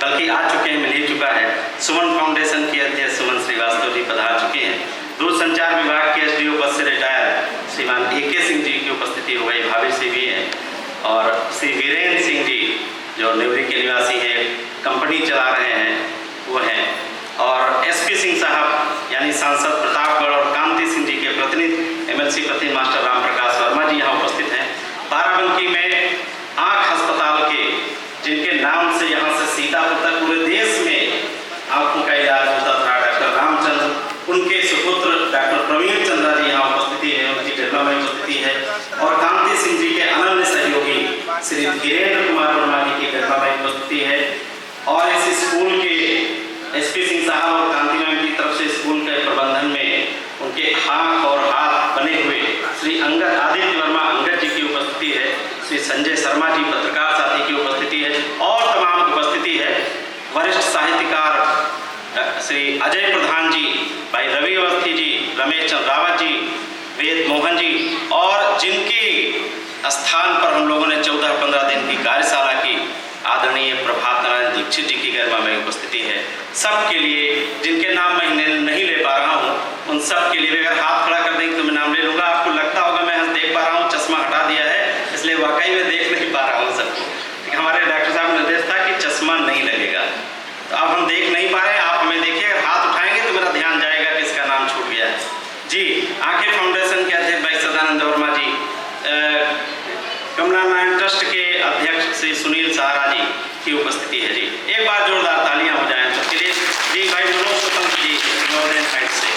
बल्कि आ चुके हैं, मिल ही चुका है। सुमन फाउंडेशन के अध्यक्ष सुमन श्रीवास्तव जी पधार चुके हैं। दूरसंचार विभाग के एसडीओ पद से रिटायर श्रीमान AK सिंह जी की उपस्थिति हो गई, भाभी से भी हैं, और श्री वीरेंद्र सिंह जी जो नेवरी के निवासी हैं, कंपनी चला रहे हैं, वो हैं, और SP सिंह साहब यानी सांसद प्रतापगढ़ और कांति सिंह जी के प्रतिनिधि MLC प्रतिनिधि मास्टर राम प्रकाश वर्मा जी यहाँ उपस्थित हैं। बाराबंकी में आँख अस्पताल के जिनके नाम से यहाँ से सीतापुर तक पूरे देश में आंखों का इलाज होता था, डॉक्टर रामचंद्र, उनके सुपुत्र डॉक्टर प्रवीण चंद्रा जी यहाँ उपस्थिति है, उनकी जन्म में उपस्थिति है, और कांति सिंह जी के अनन्य सहयोगी श्री धीरेन्द्र कुमार वर्मा जी की जन्म में उपस्थिति है। और इस स्कूल के SP सिंह साहब और कांति मैम की तरफ से स्कूल के प्रबंधन में उनके आँख और हाथ बने हुए श्री अंगद आदित्य वर्मा अंगद जी की उपस्थिति है, श्री संजय शर्मा जी पत्रकार साथी की उपस्थिति है, और तमाम उपस्थिति है। वरिष्ठ साहित्यकार श्री अजय प्रधान जी, भाई रवि अवस्थी जी, रमेश चंद्र रावत जी, वेद मोहन जी, और जिनके स्थान पर हम लोगों ने 14-15 दिन की कार्यशाला की, आदरणीय प्रभात नारायण दीक्षित जी की गरिमा में उपस्थिति है। सबके लिए जिनके नाम मैं नहीं ले पा रहा हूँ, उन सब के लिए अगर हाथ खड़ा कर देंगे तो मैं नाम ले लूँगा। आपको लगता होगा मैं देख पा रहा हूँ, चश्मा हटा दिया है इसलिए वाकई में देख नहीं पा रहा हूँ सबको। हमारे डॉक्टर साहब निर्देश था कि चश्मा नहीं लगेगा, तो अब हम देख नहीं पा रहे हैं, आप हमें देखिए, अगर हाथ उठाएंगे तो मेरा ध्यान जाएगा कि इसका नाम छूट गया है जी। आंखें फाउंडेशन के अध्यक्ष भाई सदानंद वर्मा जी, कमला नारायण ट्रस्ट के अध्यक्ष श्री सुनील सहारा जी की उपस्थिति है जी। एक बार जोरदार तालियां हो जाएं सबके लिए जी। भाई मनोज स्वतंत्र जी नॉर्दर्न साइड से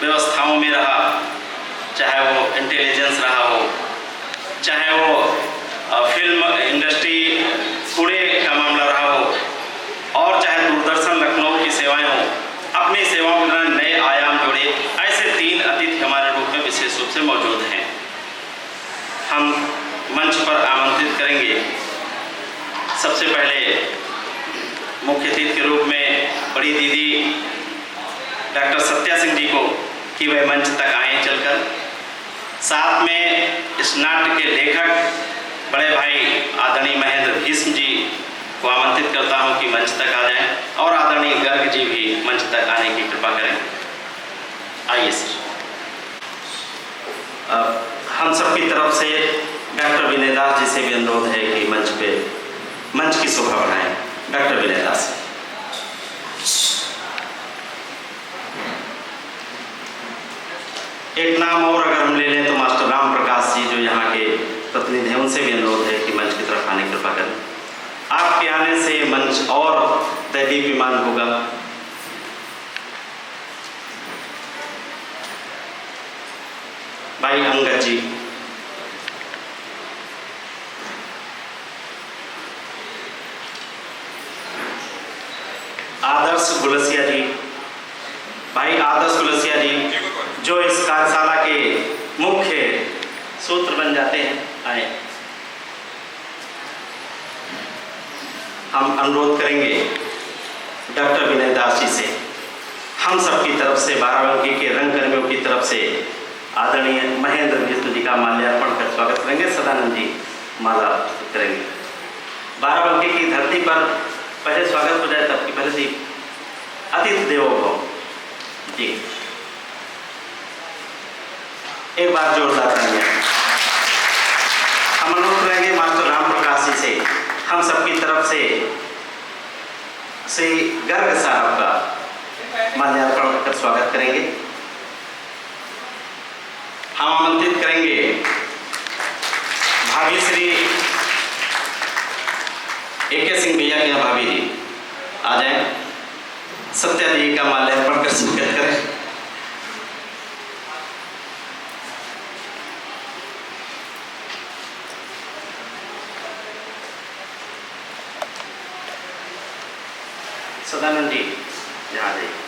व्यवस्थाओं में रहा, चाहे वो इंटेलिजेंस रहा हो, चाहे वो फिल्म इंडस्ट्री पुणे का मामला रहा हो, और चाहे दूरदर्शन लखनऊ की सेवाएं हो, अपनी सेवाओं में नए आयाम जोड़े, ऐसे 3 अतिथि हमारे रूप में विशेष रूप से मौजूद हैं। हम मंच पर आमंत्रित करेंगे सबसे पहले मुख्य अतिथि के रूप में बड़ी दीदी डॉक्टर सत्या सिंह जी को कि वह मंच तक आए चलकर। साथ में इस नाट्य के लेखक बड़े भाई आदरणीय महेंद्र भीष्म जी को आमंत्रित करता हूं कि मंच तक आ जाएं, और आदरणीय गर्ग जी भी मंच तक आने की कृपा करें। आइए सर। हम सबकी तरफ से डॉक्टर विनय दास जी से भी अनुरोध है कि मंच की शोभा बढ़ाएं। डॉक्टर विनय दास। एक नाम और अगर हम ले लें तो मास्टर राम प्रकाश जी जो यहाँ के प्रतिनिधि हैं, उनसे भी अनुरोध है कि मंच की तरफ आने की कृपा करें। आपके आने से मंच और दैदीप्यमान होगा। भाई अंगद जी, आदर्श गुलसिया जी, भाई आदर्श गुलसिया जी जो इस कार्यशाला के मुख्य सूत्र बन जाते हैं, आए। हम अनुरोध करेंगे डॉक्टर विनय दास जी से, हम सबकी तरफ से, बाराबंकी के रंगकर्मियों की तरफ से आदरणीय महेंद्र भीष्म जी का माल्यार्पण कर स्वागत करेंगे। सदानंद जी माला करेंगे। बाराबंकी की धरती पर पहले स्वागत हो जाए तब की पहले से अतिथि देवो भव जी। एक बार जोरदार करेंगे। हम अनुरोध करेंगे मास्टर राम प्रकाश जी से, हम सबकी तरफ से श्री गर्ग साहब का माल्यार्पण स्वागत करेंगे। हम आमंत्रित करेंगे भाभी श्री AK सिंह भैया के यहाँ भाभी जी आ जाएं, सत्या जी का माल्यार्पण कर स्वागत करें। सदानंद जी यहाँ जाइए।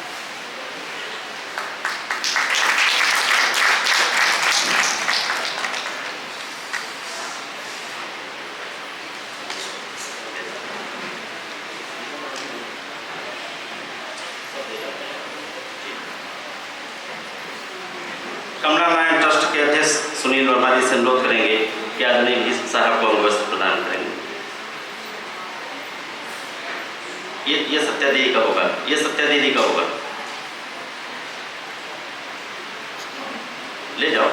कमला नारायण ट्रस्ट के अध्यक्ष सुनील वर्मा जी से अनुरोध करेंगे कि आदरणीय भीष्म साहब को अंगवस्त्र प्रदान करेंगे। ये सत्या दीदी का होगा, ये सत्या दीदी का होगा, ले जाओ।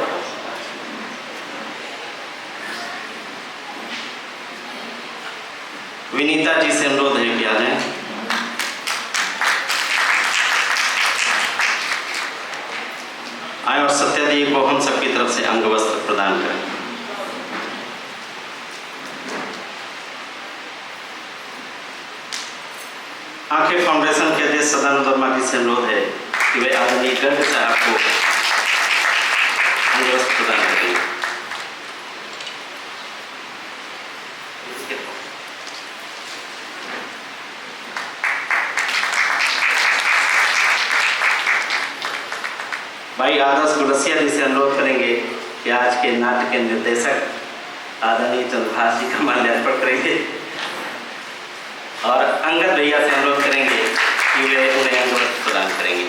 विनीता जी से अनुरोध है कि आ जाएं। आए और सत्या दीदी को हम सबकी तरफ से अंगवस्त्र प्रदान करें। आंखें फाउंडेशन के अध्यक्ष सदानंद वर्मा जी से अनुरोध है कि वे आदरणीय गर्ग साहब को अंगवस्त्र प्रदान करेंगे। भाई आदर्श गुरसिया जी से अनुरोध करेंगे कि आज के नाटक के निर्देशक आदरणीय चंद्रभाष जी का माल्यार्पण करेंगे और अंगद भैया से अनुरोध करेंगे कि वे उन्हें अंगवस्त्र प्रदान करेंगे।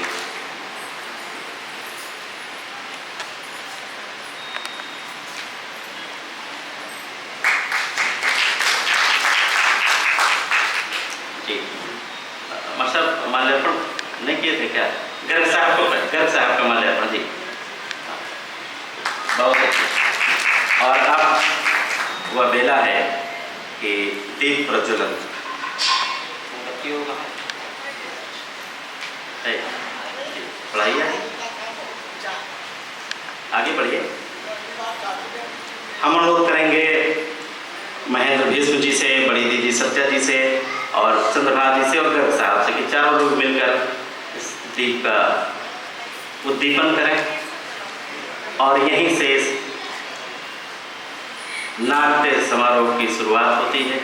जी मतलब माल्यार्पण नहीं किए थे क्या? गर्ग साहब को, गर्ग साहब का माल्यार्पण जी, बहुत अच्छा। और अब वह बेला है कि दीप प्रज्वलन पढ़ाई है, आगे बढ़िए। हम अनुरोध करेंगे महेंद्र भीष्म जी से, बड़ी दीदी सत्या जी से और चंद्रभाष जी से और गर्ग साहब से कि चारों लोग मिलकर इस दीप का उद्दीपन करें और यहीं से इस नाट्य समारोह की शुरुआत होती है।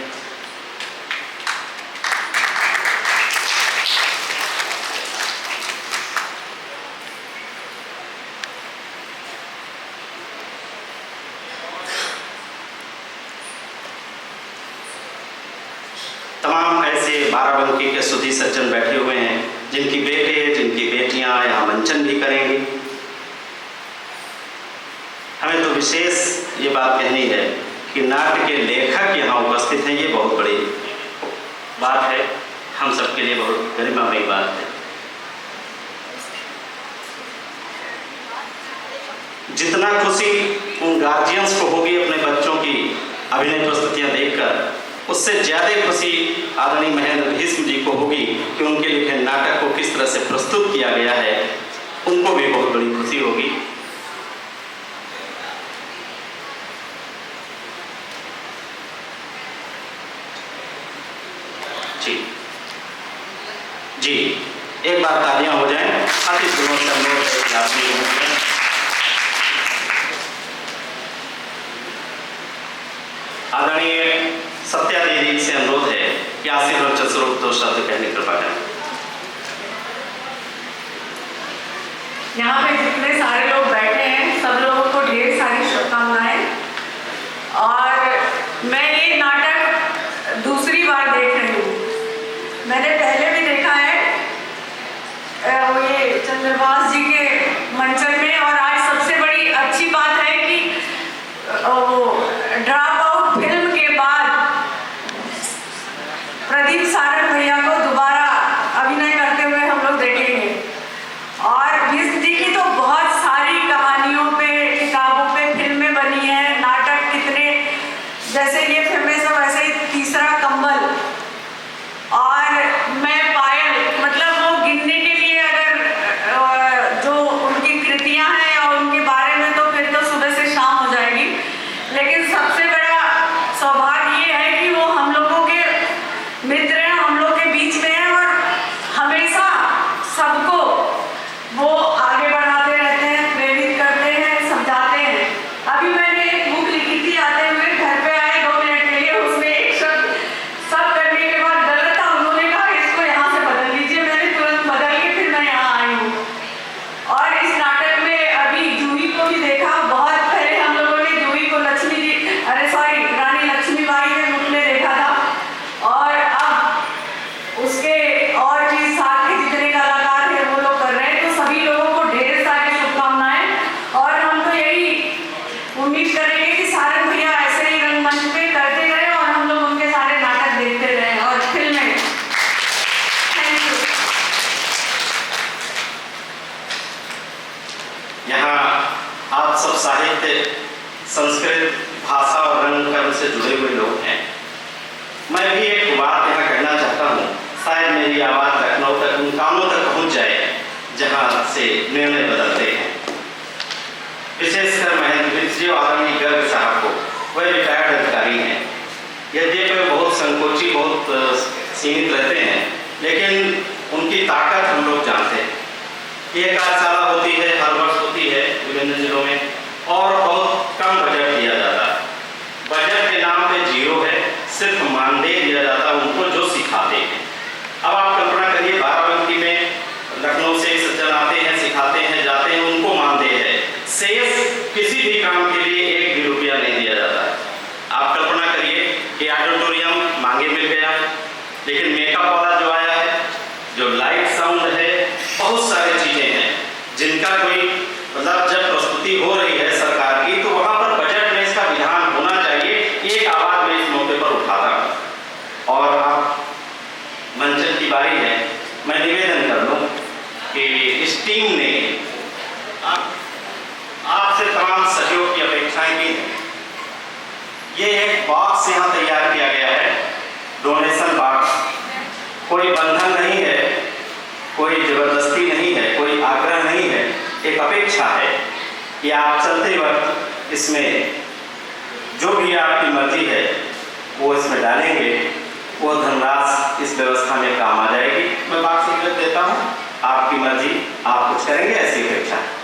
तमाम ऐसे बाराबंकी के सुधी सज्जन बैठे हुए हैं जिनकी बेटे, जिनकी बेटियां यहाँ मंचन भी करेंगी। हमें तो विशेष ये बात कहनी है कि नाट्य के लेखक यहाँ उपस्थित हैं, ये बहुत बड़ी बात है, हम सबके लिए बहुत गरिमामयी बात है। जितना खुशी उन गार्जियंस को होगी अपने बच्चों की अभिनय प्रस्तुतियां देखकर, उससे ज़्यादा खुशी आदरणीय महेंद्र भीष्म जी को होगी कि उनके लिखे नाटक को किस तरह से प्रस्तुत किया गया है, उनको भी बहुत बड़ी खुशी होगी। जी जी, एक बार तालियां हो जाएं। अति दिनों से अनुरोध है कि आप भी आदरणीय सत्या दीदी से अनुरोध है कि आशीर्वचन स्वरूप दो शब्द कहने कृपा करें। यहाँ पे जितने सारे लोग बैठे हैं सब लोगों को ढेर सारी शुभकामनाएं। और मैं ये नाटक दूसरी बार देख रही हूँ, मैंने पहले भी देखा है वो ये चंद्रभाष जी के मंचन में, और आज सबसे बड़ी अच्छी बात है कि ड्रॉप आउट फिल्म के बाद प्रदीप सारंग भैया को दोबारा अभिनय करते हुए हम लोग देखेंगे। और भीष्म जी की तो बहुत सारी कहानियों पे, किताबों पे फिल्में बनी हैं, नाटक कितने, जैसे ये फिल्में सब ऐसे ही तीसरा कंबल और मैं पायल, मतलब वो गिनने के लिए अगर सबको वो आगे बढ़ाते रहते हैं, प्रेरित करते हैं, समझाते हैं। अभी मैंने एक बुक लिखी थी, आते हुए घर पे आए 2 मिनट के लिए, उसमें एक शब्द सब करने के बाद गलत था, उन्होंने कहा इसको यहाँ से बदल लीजिए। मैंने तुरंत बदल के फिर मैं यहाँ आई हूँ। और इस नाटक में अभी जूही को भी देखा, बहुत पहले हम लोगों ने जूही को रानी लक्ष्मीबाई के रूप में देखा था, और अब उसके और भी साथ के जितने कलाकार हैं वो लोग कर रहे हैं। तो सभी लोगों को ढेर सारी शुभकामनाएं, और हम तो यही उम्मीद करेंगे कि सारंग भैया ऐसे ही रंगमंच पे करते रहे और हम लोग उनके सारे नाटक देखते रहे और फिल्में। Thank you. यहाँ आप सब साहित्य, संस्कृत भाषा और रंग कर्म से जुड़े हुए लोग हैं। मैं भी एक बात यहाँ कहना चाहता हूँ, शायद मेरी आवाज़ लखनऊ तक, उन कामों तक पहुँच जाए जहाँ से निर्णय बदलते हैं। विशेषकर महेंद्र मिश्र जी और आदरणीय गर्ग साहब को, वह रिटायर्ड अधिकारी हैं। यद्यपि वे बहुत संकोची, बहुत सीमित रहते हैं, लेकिन उनकी ताकत हम लोग जानते हैं। एक कार्यशाला होती है, हर वर्ष होती है विभिन्न जिलों में, और बहुत कम बजट दिया जाता है। बजट के नाम पे जीरो है, सिर्फ मानदेय दिया जाता है उनको जो सिखाते हैं। अब आप कल्पना करिए, बाराबंकी में लखनऊ से एक सज्जन आते हैं, सिखाते हैं, जाते हैं, उनको मानदेय है। शेष किसी भी काम के लिए 1 भी रुपया नहीं दिया जाता है। आप कल्पना करिए कि ऑडिटोरियम मांगे मिल गया, लेकिन मेकअप वाला जो आया है, जो लाइट साउंड है, बहुत सारी चीज़ें हैं जिनका कोई मतलब जब प्रस्तुति हो रही है सरकार की, तो वहाँ पर बजट में इसका विधान होना चाहिए। एक आवाज़ में इस मौके पर उठाता हूँ। और अब मंचन की बारी है, मैं निवेदन कर लूँ कि इस टीम ने आपसे तमाम सहयोग की अपेक्षाएं की हैं। ये एक बॉक्स यहाँ तैयार किया गया है, डोनेशन बॉक्स। कोई बंधन नहीं है, कोई जबरदस्ती नहीं है, कोई आग्रह नहीं है, एक अपेक्षा है कि आप चलते वक्त इसमें जो भी आपकी मर्जी है वो इसमें डालेंगे, वो धनराशि इस व्यवस्था में काम आ जाएगी। मैं बात से देता हूँ, आपकी मर्जी, आप कुछ करेंगे, ऐसी अपेक्षा है।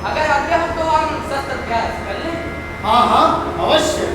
अगर आज्ञा हो तो हम शस्त्र अभ्यास कर लें। हाँ हाँ अवश्य।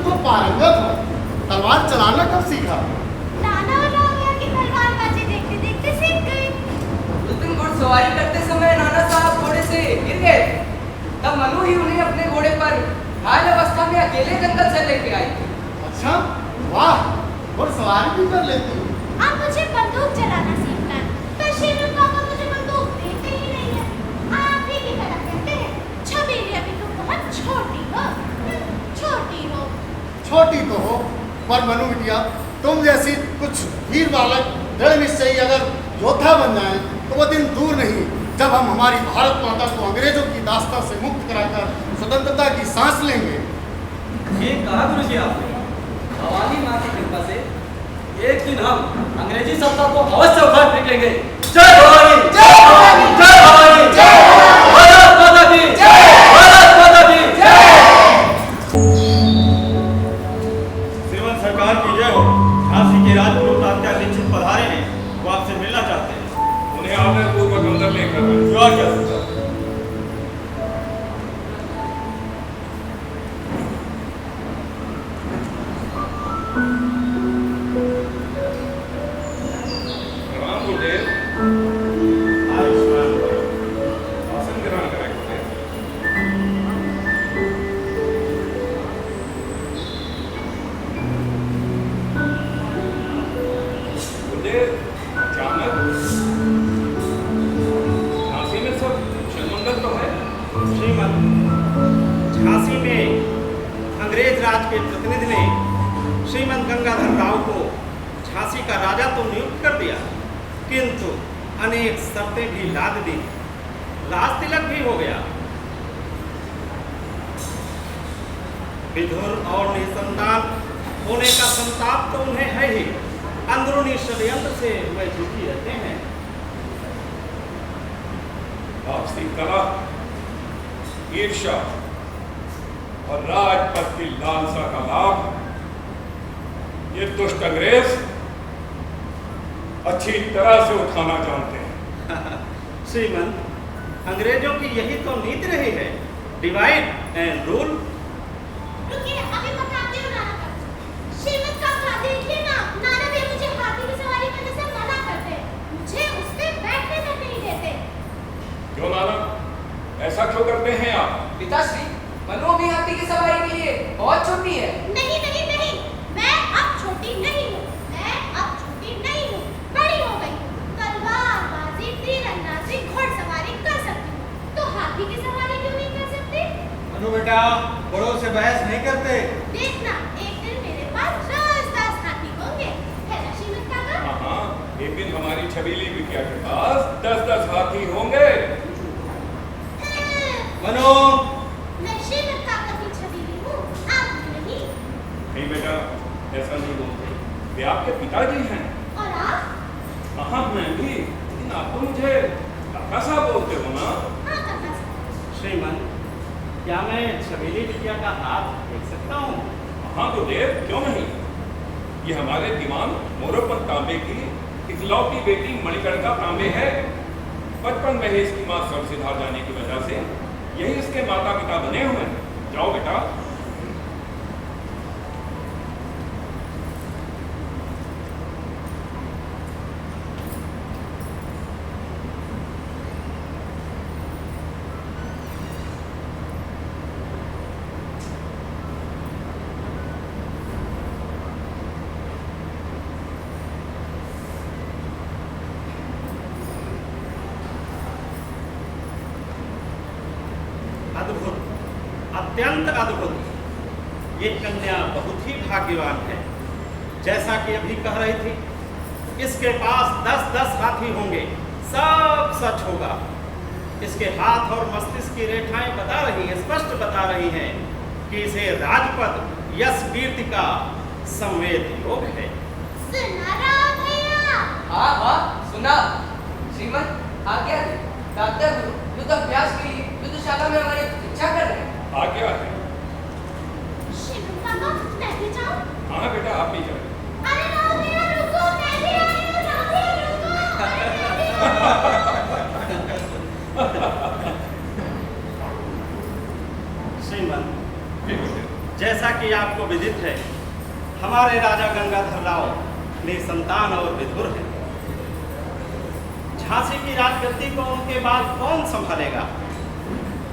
तो पारंगत हो, तलवार चलाना कब सीखा? नाना और रामिया की तलवारबाजी देखते देखते सीख गई। उस दिन घुड़सवारी करते समय नाना साहब घोड़े से गिर गए। तब मनु ही उन्हें अपने घोड़े पर घायल अवस्था में अकेले जंगल से लेके आई थी। अच्छा, वाह, और सवारी भी कर लेती हो। अब मुझे बंदूक चलाना सीखना है, पर शीनु पापा मुझे बंदूक देते ही नहीं है। आप ही की तरह कहते हैं, छबीली अभी तो बहुत छोटी हो, छोटी हो। छोटी तो हो, पर मनु बिटिया, तुम जैसी कुछ वीर बालक दृढ़ निश्चयी अगर योद्धा बन जाए तो वो दिन दूर नहीं जब हम हमारी भारत माता को अंग्रेजों की दास्ता से मुक्त कराकर स्वतंत्रता की सांस लेंगे। ये कहा गुरु जी आपने, भवानी माँ की कृपा से एक दिन हम अंग्रेजी सत्ता को अवश्य उखाड़ फेंकेंगे। जय भवानी, जय भवानी, जय भवानी, जय भारत माता की, जय भारत माता की, श्रीमंत सरकार की जय हो। झांसी के राजपुरोहित तात्या दीक्षित पधारे हैं, वो आपसे मिलना चाहते हैं। उन्हें आदर पूर्वक अंदर लेकर आए। जो आज्ञा सरकार। प्रणाम गुरुदेव। आयुष्मान भव। आसन ग्रहण करें गुरुदेव। गुरुदेव, अचानक झांसी में सब कुशल मंगल तो है। श्रीमंत झांसी में अंग्रेज राज के प्रतिनिधि ने श्रीमंत गंगाधर राव को झांसी का राजा तो नियुक्त कर दिया, किंतु अनेक शर्तें भी लाद दी। लाज तिलक भी हो गया। विधुर और निसंतान होने का संताप तो उन्हें है ही, अंदरूनी षड्यंत्र से वह दुखी रहते हैं। आपसी कलह, ईर्ष्या और राजपद की लालसा का लाभ ये दुष्ट अंग्रेज अच्छी तरह से उठाना जानते हैं। श्रीमंत, अंग्रेजों की यही तो नीति रही है, डिवाइड एंड रूल। रुकिए, अभी बताती हूँ नाना का। श्रीमत का खा देखिए ना, नाना भी मुझे हाथी की सवारी करने से मना करते हैं, मुझे उस पे बैठने तक नहीं देते। क्यों नाना, ऐसा क्यों करते हैं आप? पिताश्री, मनु भी हाथी की सवारी के लिए बहुत छोटी है। नहीं नहीं नहीं, मैं अब छोटी नहीं हूँ, मैं अब छोटी नहीं हूँ, बड़ी हो गई हूँ। तलवारबाजी, तीरंदाजी, घुड़सवारी कर सकती हूँ, तो हाथी की सवारी क्यों नहीं कर सकती? अनु बेटा, बड़ों से बहस नहीं करते। देखना, एक दिन मेरे पास रोज 10 हाथी होंगे, है ना श्रीमत काका? हाँ, एक दिन हमारी छबीली बिटिया के पास 10-10 हाथी होंगे। मनु, मैं श्रीमत काका की छबीली हूँ, आप नहीं। नहीं बेटा, ऐसा नहीं बोलते, वे आपके पिताजी हैं। और आप? हाँ, मैं भी, लेकिन आप तो मुझे काका साहब बोलते हो ना। हाँ काका साहब। श्रीमंत, क्या मैं छबीली बिटिया का हाथ देख सकता हूँ? हाँ गुरुदेव, क्यों नहीं। ये हमारे दीवान मोरोपंत तांबे की इकलौती बेटी मणिकर्णिका तांबे है। बचपन में ही इसकी माँ स्वर्ग सिधार जाने की वजह से यही इसके माता पिता बने हुए हैं। जाओ बेटा। अद्भुत, अत्यंत अद्भुत। ये कन्या बहुत ही भाग्यवान है। जैसा कि अभी कह रही थी, इसके पास 10-10 हाथी होंगे, सब सच होगा। इसके हाथ और मस्तिष्क की रेखाएं बता रही हैं, स्पष्ट बता रही हैं कि इसे राजपद, यश, कीर्ति का संवेद योग है। सुना रहा भैया? हाँ हाँ, सुना। श्रीमत, आज्ञा दे। दादा गुरु युद्ध अभ्यास के लिए युद्धशाला में हमारी इच्छा कर रहे हैं। आज्ञा है। श्रीमत काका, मैं भी जाऊँ? हाँ बेटा, आप भी जाओ। अरे राव भैया रुको, मैं भी आ रही हूँ, राव भैया रुको, अरे मैं भी आ रही हूँ। श्रीमंत, ठीक है। जैसा कि कि आपको विदित है, हमारे राजा गंगाधर राव निसंतान और विधुर हैं। झांसी की राजगद्दी को उनके बाद कौन संभालेगा?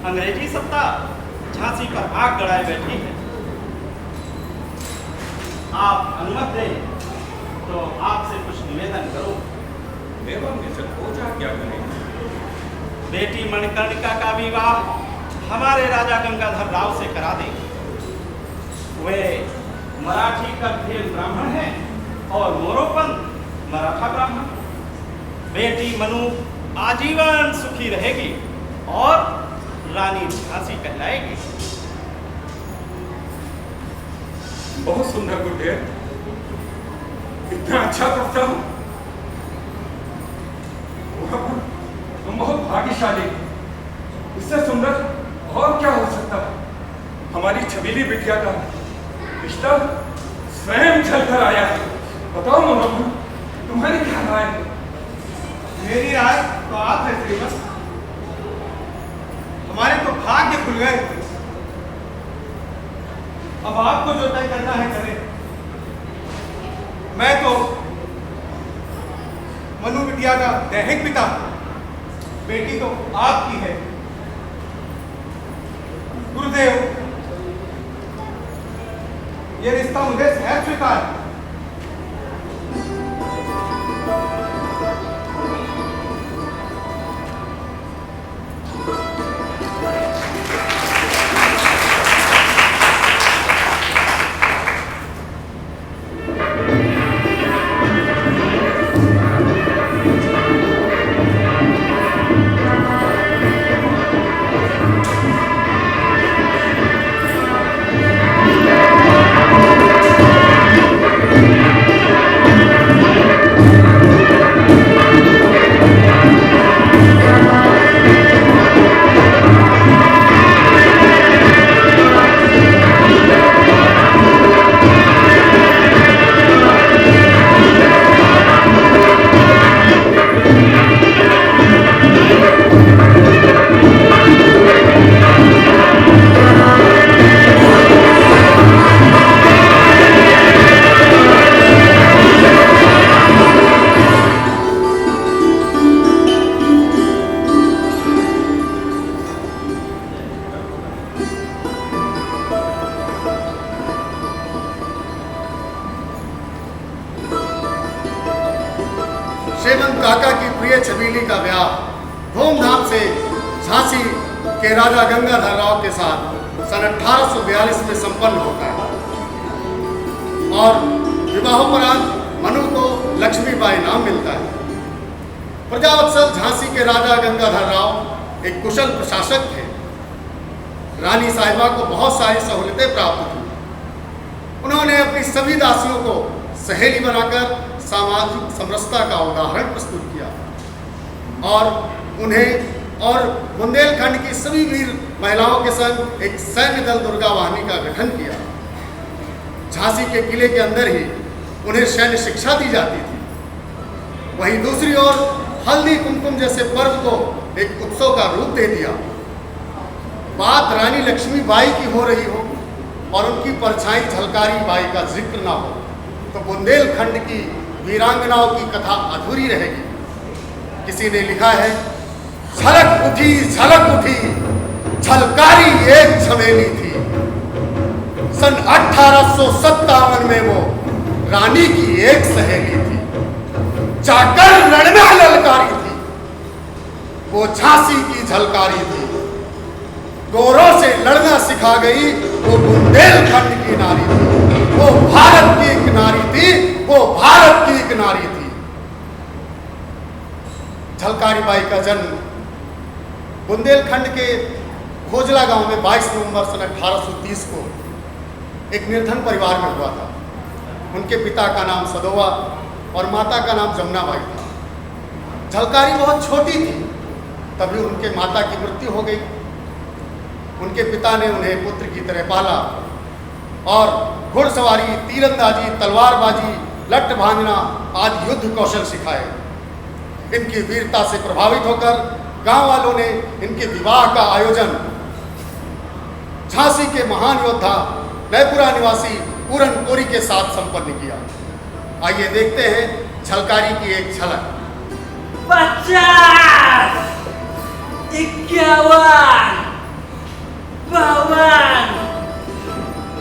अंग्रेजी सत्ता झांसी पर आग गड़ाए बैठी है। आप अनुमत दें तो आपसे कुछ निवेदन करूं। एवं निसंकोच क्या करें? बेटी मणिकर्णिका का विवाह हमारे राजा गंगाधर राव से करा दें। वे मराठी कथेल ब्राह्मण हैं और मोरोपंत मराठा ब्राह्मण। बेटी मनु आजीवन सुखी रहेगी और रानी झांसी कहलाएगी। बहुत सुंदर गुड्डे, इतना अच्छा प्रस्ताव। तुम बहुत भाग्यशाली। इससे सुंदर और क्या हो सकता है? हमारी छबीली बिटिया का रिश्ता स्वयं चलकर आया है। बताओ मनोहर, तुम्हारी क्या राय है? मेरी राय तो आप है श्रीमत। हमारे तो भाग्य खुल गए। अब आपको जो तय करना है करें। मैं तो मनु बिटिया का दैहिक पिता, बेटी तो आपकी है। गुरुदेव, ये रिश्ता मुझे सहज स्वीकार है। श्रीमंत काका की प्रिय छबीली का ब्याह धूमधाम से झांसी के राजा गंगाधर राव के साथ सन 1842 में संपन्न होता है और विवाहोपरांत मनु को लक्ष्मीबाई नाम मिलता है। प्रजावत्सल झांसी के राजा गंगाधर राव एक कुशल प्रशासक थे। रानी साहिबा को बहुत सारी सहूलतें प्राप्त थी। उन्होंने अपनी सभी दासियों को सहेली बनाकर सामाजिक समरसता का उदाहरण प्रस्तुत किया और उन्हें और बुंदेलखंड की सभी वीर महिलाओं के संग एक सैन्य दल दुर्गा वाहिनी का गठन किया। झांसी के किले के अंदर ही उन्हें सैन्य शिक्षा दी जाती थी। वहीं दूसरी ओर हल्दी कुमकुम जैसे पर्व को एक उत्सव का रूप दे दिया। बात रानी लक्ष्मीबाई की हो रही हो और उनकी परछाई झलकारी बाई का जिक्र ना हो तो बुंदेलखंड की वीरांगनाओं की कथा अधूरी रहेगी। किसी ने लिखा है, झलक उठी झलकारी एक झमेली थी। सन 1857 में वो रानी की एक सहेली थी, जाकर लड़ना ललकारी थी। वो झांसी की झलकारी थी, गोरों से लड़ना सिखा गई। वो बुंदेलखंड की नारी थी, वो भारत की एक नारी थी, वो भारत की एक नारी थी। झलकारी बाई का जन्म बुंदेलखंड के खोजला गांव में 22 नवंबर सन 1830 को एक निर्धन परिवार में हुआ था। उनके पिता का नाम सदोवा और माता का नाम जमुनाबाई था। झलकारी बहुत छोटी थी तभी उनके माता की मृत्यु हो गई। उनके पिता ने उन्हें पुत्र की तरह पाला और घुड़सवारी, तीरंदाजी, तलवारबाजी, लट्ठ भांगना आदि युद्ध कौशल सिखाए। इनकी वीरता से प्रभावित होकर गांव वालों ने इनके विवाह का आयोजन झांसी के महान योद्धा जयपुरा निवासी पूरन कोरी के साथ संपन्न किया। आइए देखते हैं छलकारी की एक झलक। 50, 51, 52,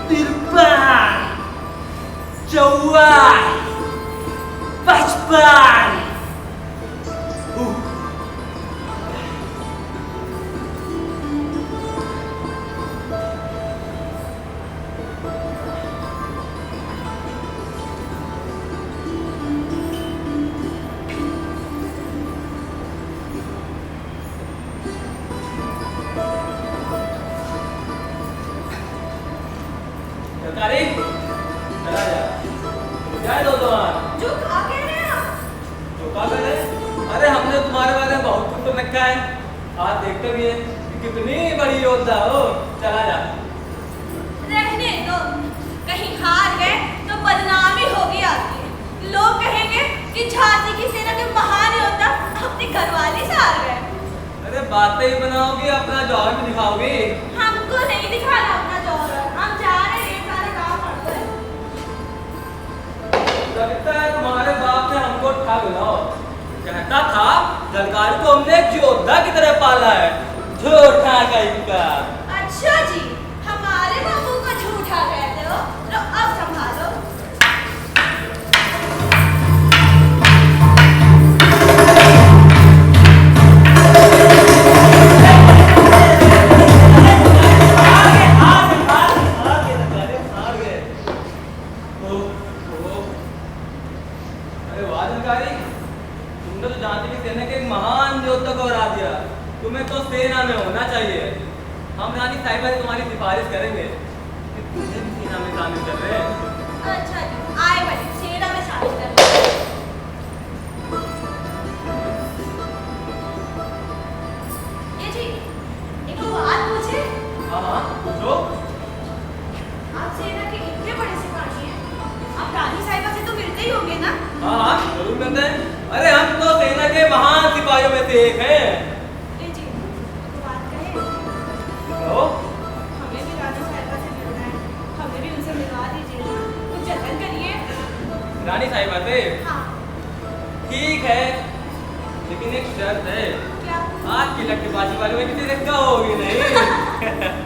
53, 54, 55। अरे हमने तुम्हारे बारे में बहुत कुछ तो लिखा है, आज देखते भी है कि कितनी बड़ी योद्धा हो। चला जा। रहने दो, कहीं हार गए तो बदनामी होगी आपकी। लोग कहेंगे कि झांसी की सेना के महान योद्धा अपनी घरवाली से हार गए। अरे बातें ही बनाओगी, अपना जौहर भी दिखाओगी। हमको नहीं दिखाना अपना जौहर, हम जा रहे हैं, सारा काम पड़ गए। लगता है तुम्हारे बाप ने हमको ठग लो। कहता था झलकारी को हमने एक योद्धा की तरह पाला है। झूठा कहीं का। अच्छा जी, हमारे बाबू को झूठा कहते हो तो अब संभालो। अरे वाह झलकारी, तुमने तो झांसी की सेना के एक महान योद्धा को हरा दिया। तुम्हें तो सेना में होना चाहिए। हम रानी साहिबा से तुम्हारी सिफारिश करेंगे कि तुम्हें भी सेना में शामिल कर रहे हैं। अच्छा जी, आए बड़ी सेना में शामिल कर। ये जी, एक बात पूछे? हाँ पूछो। आप सेना के इतने बड़े सिपाही हैं, आप रानी साहिबा से तो मिलते ही होंगे ना? हाँ जरूर मिलते हैं। अरे हम तो सेना के महान सिपाहियों में से एक हैं। ये जी, एक बात कहें? कहो। हमें भी रानी साहिबा से मिलना है, हमें भी उनसे मिलवा दीजिए, कुछ जतन करिए। रानी साहिबा से? हाँ। ठीक है, लेकिन एक शर्त है। क्या? आज की लट्टेबाजी वाले में किसी से होगी नहीं।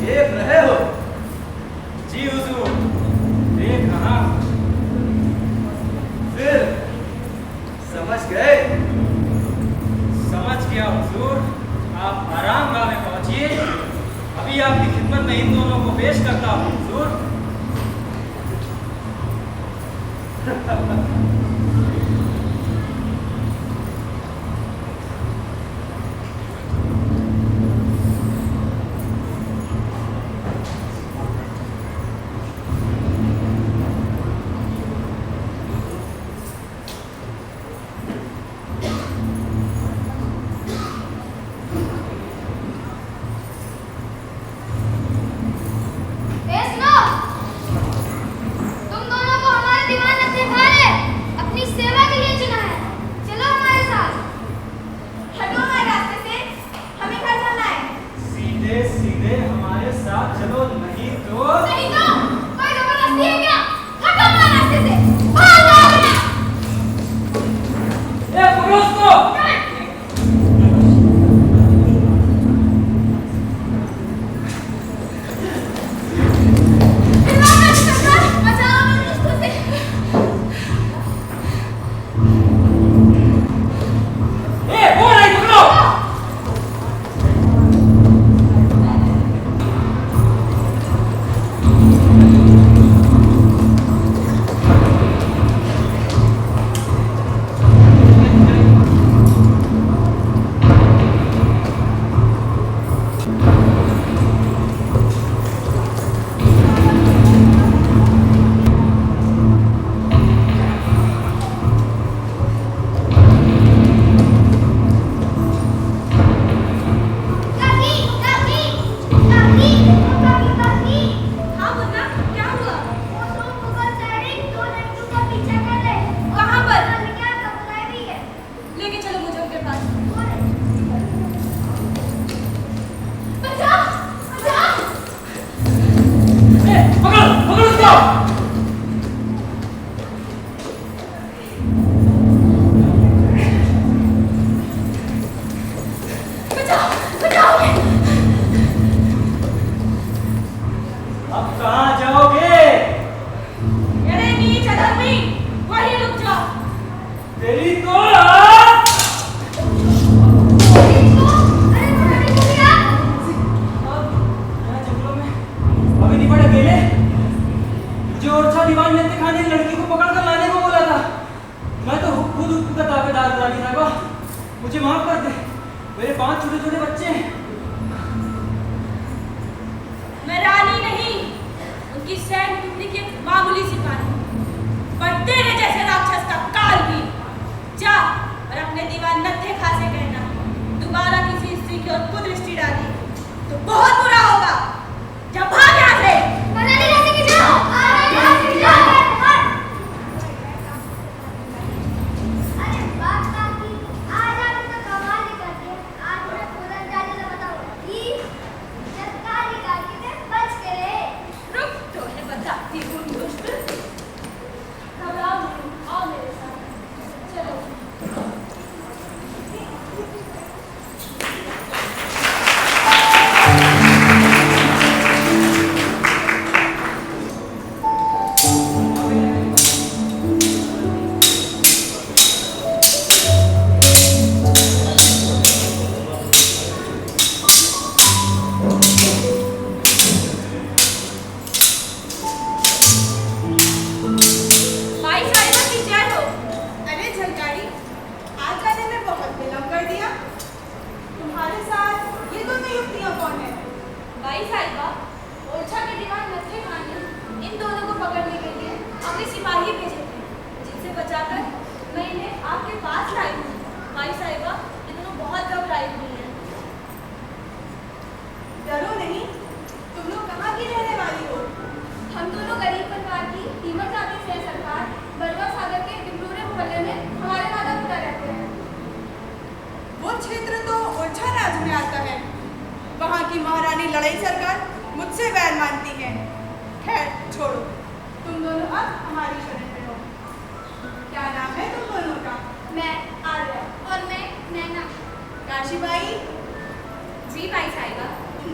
देख रहे हो? जी हुजूर, देख रहा हूं। फिर समझ गए? समझ गया हुजूर। आप आरामगाह में पहुंचिए, अभी आपकी खिदमत में इन दोनों को पेश करता हूं हुजूर।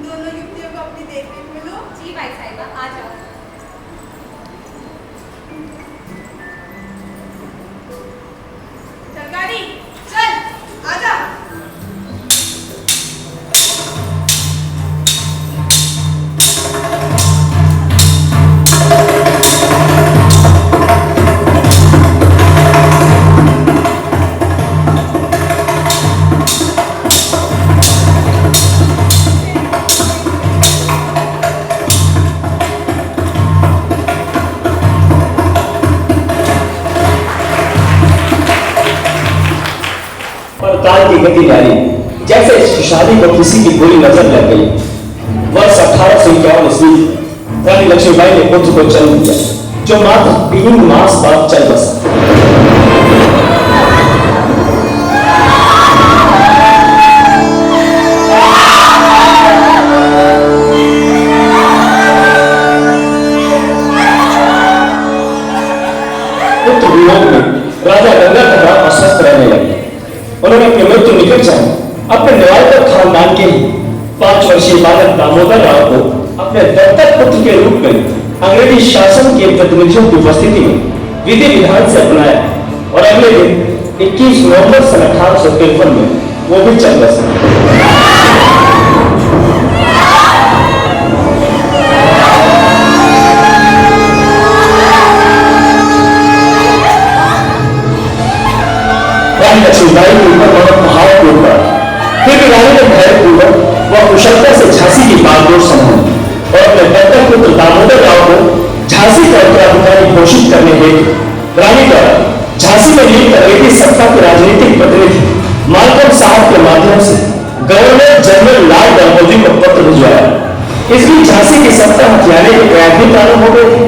दोनों युवतियों को अपनी देखरेख में लो। जी भाई साहिबा, आ जाओ। सरकारी चल आजा। ताल की गति जारी जैसे इस शादी को किसी की बुरी नजर लग गई। वर्ष 1851 ईस्वी रानी लक्ष्मीबाई ने पुत्र को जन्म दिया, जो मात्र 3 मास बाद चल बसा। पुत्र वियोग में राजा गंगाधर अस्वस्थ रहने लगे। उन्होंने अपनी मृत्यु निकट जाए अपने निवालकर खानदान के 5 वर्षीय बालक दामोदर राव को अपने दत्तक पुत्र के रूप में अंग्रेजी शासन के प्रतिनिधियों की उपस्थिति में विधि विधान से अपनाया और अगले दिन 21 नवंबर सन 1853 में वो भी चल बसा। लक्ष्मीबाई के ऊपर बहुत पहाड़ के ऊपर फिर भी रानी ने धैर्यपूर्वक वह कुशलता से झांसी की बागडोर संभाली और अपने दत्तक पुत्र दामोदर राव को झांसी का उत्तराधिकारी घोषित करने हेतु रानी द्वारा झांसी में नियुक्त अंग्रेजी सत्ता के राजनीतिक प्रतिनिधि मालकम साहब के माध्यम से गवर्नर जनरल लॉर्ड डलहौजी को पत्र भिजवाया। इस बीच झांसी की सत्ता हथियाने के प्रयास भी प्रारंभ हो गए थे।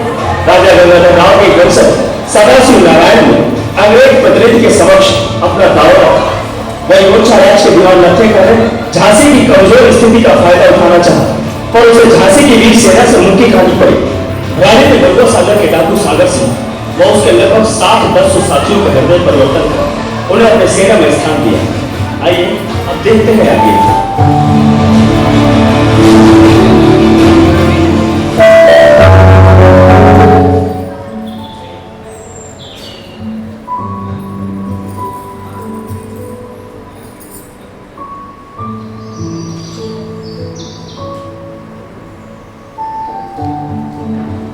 राजा गंगाधर राव के वंशज सदाशिव नारायण ने अंग्रेज प्रतिनिधि के समक्ष अपना दावा रखा। वही ओरछा राज्य के दीवान लखनऊ झांसी की कमजोर स्थिति का फायदा उठाना चाहा, पर उसे झांसी की वीर सेना से मुक्ति खानी पड़ी। रानी ने गंगा सागर के डाकू सागर सिंह व उसके लगभग 60-10 साथियों का हृदय परिवर्तन कर उन्हें अपने सेना में स्थान दिया। आइए अब देखते हैं आगे।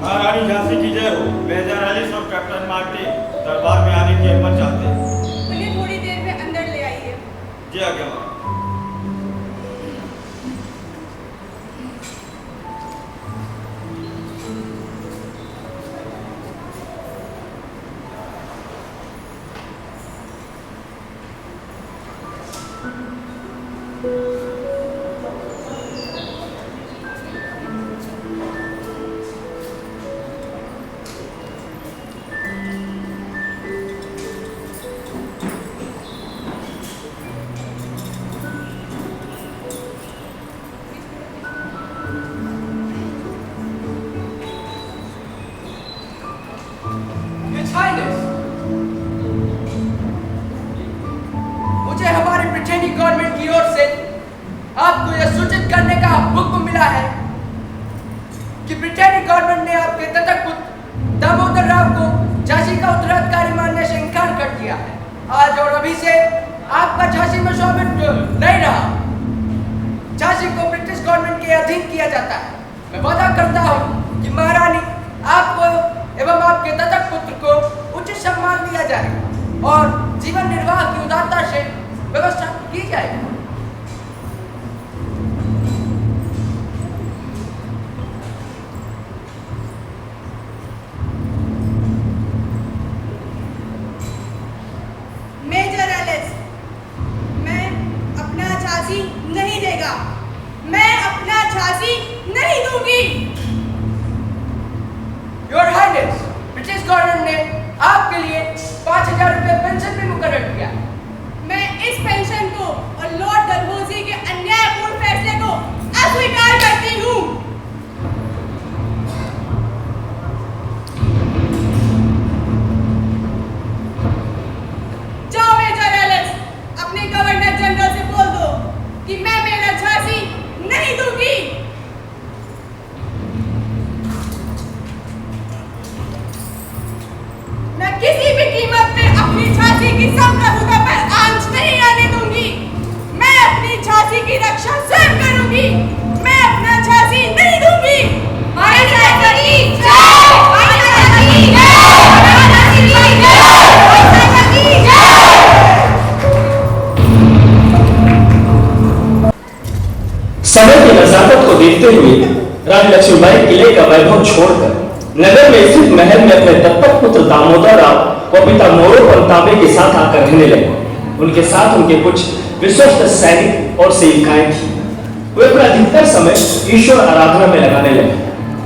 महारानी झांसी की जय हो। मेजर एलिस और कैप्टन मार्टिन दरबार में आने की हिम्मत चाहते हैं। उन्हें थोड़ी देर में अंदर ले आइए। जी आज्ञा महाराज। His Highness, मुझे हमारे ब्रिटेनिक गवर्नमेंट की ओर से आपको यह सूचित करने का हुक्म मिला है कि ब्रिटेनिक गवर्नमेंट ने आपके दत्तक पुत्र दामोदर राव को झांसी का उत्तराधिकारी मानने से इनकार कर दिया है। आज और अभी से आपका झांसी में स्वामित्व नहीं रहा। झांसी को ब्रिटिश गवर्नमेंट के अधीन किया जाता है। मैं वादा करता हूँ कि महारानी आपको एवं आपके दत्तक पुत्र को उचित सम्मान दिया जाएगा और जीवन निर्वाह की उदारता से व्यवस्था की जाएगी। मेजर एलिस, मैं अपना झांसी नहीं देगा। मैं अपना झांसी नहीं दूंगी। योर हाइनेस, ब्रिटिश गवर्नमेंट ने आपके लिए 5,000 रुपए पेंशन भी मुकर्रर किया। मैं इस पेंशन को और लॉर्ड रानी लक्ष्मीबाई किले का वैभव छोड़कर नगर में स्थित महल में अपने दत्तक पुत्र दामोदर राव व पिता मोरोपंत तांबे के साथ आकर रहने लगे। उनके साथ उनके कुछ विश्वस्त सैनिक और सेविकाएं थी। वे अपना अधिकतर समय ईश्वर आराधना में लगाने लगे।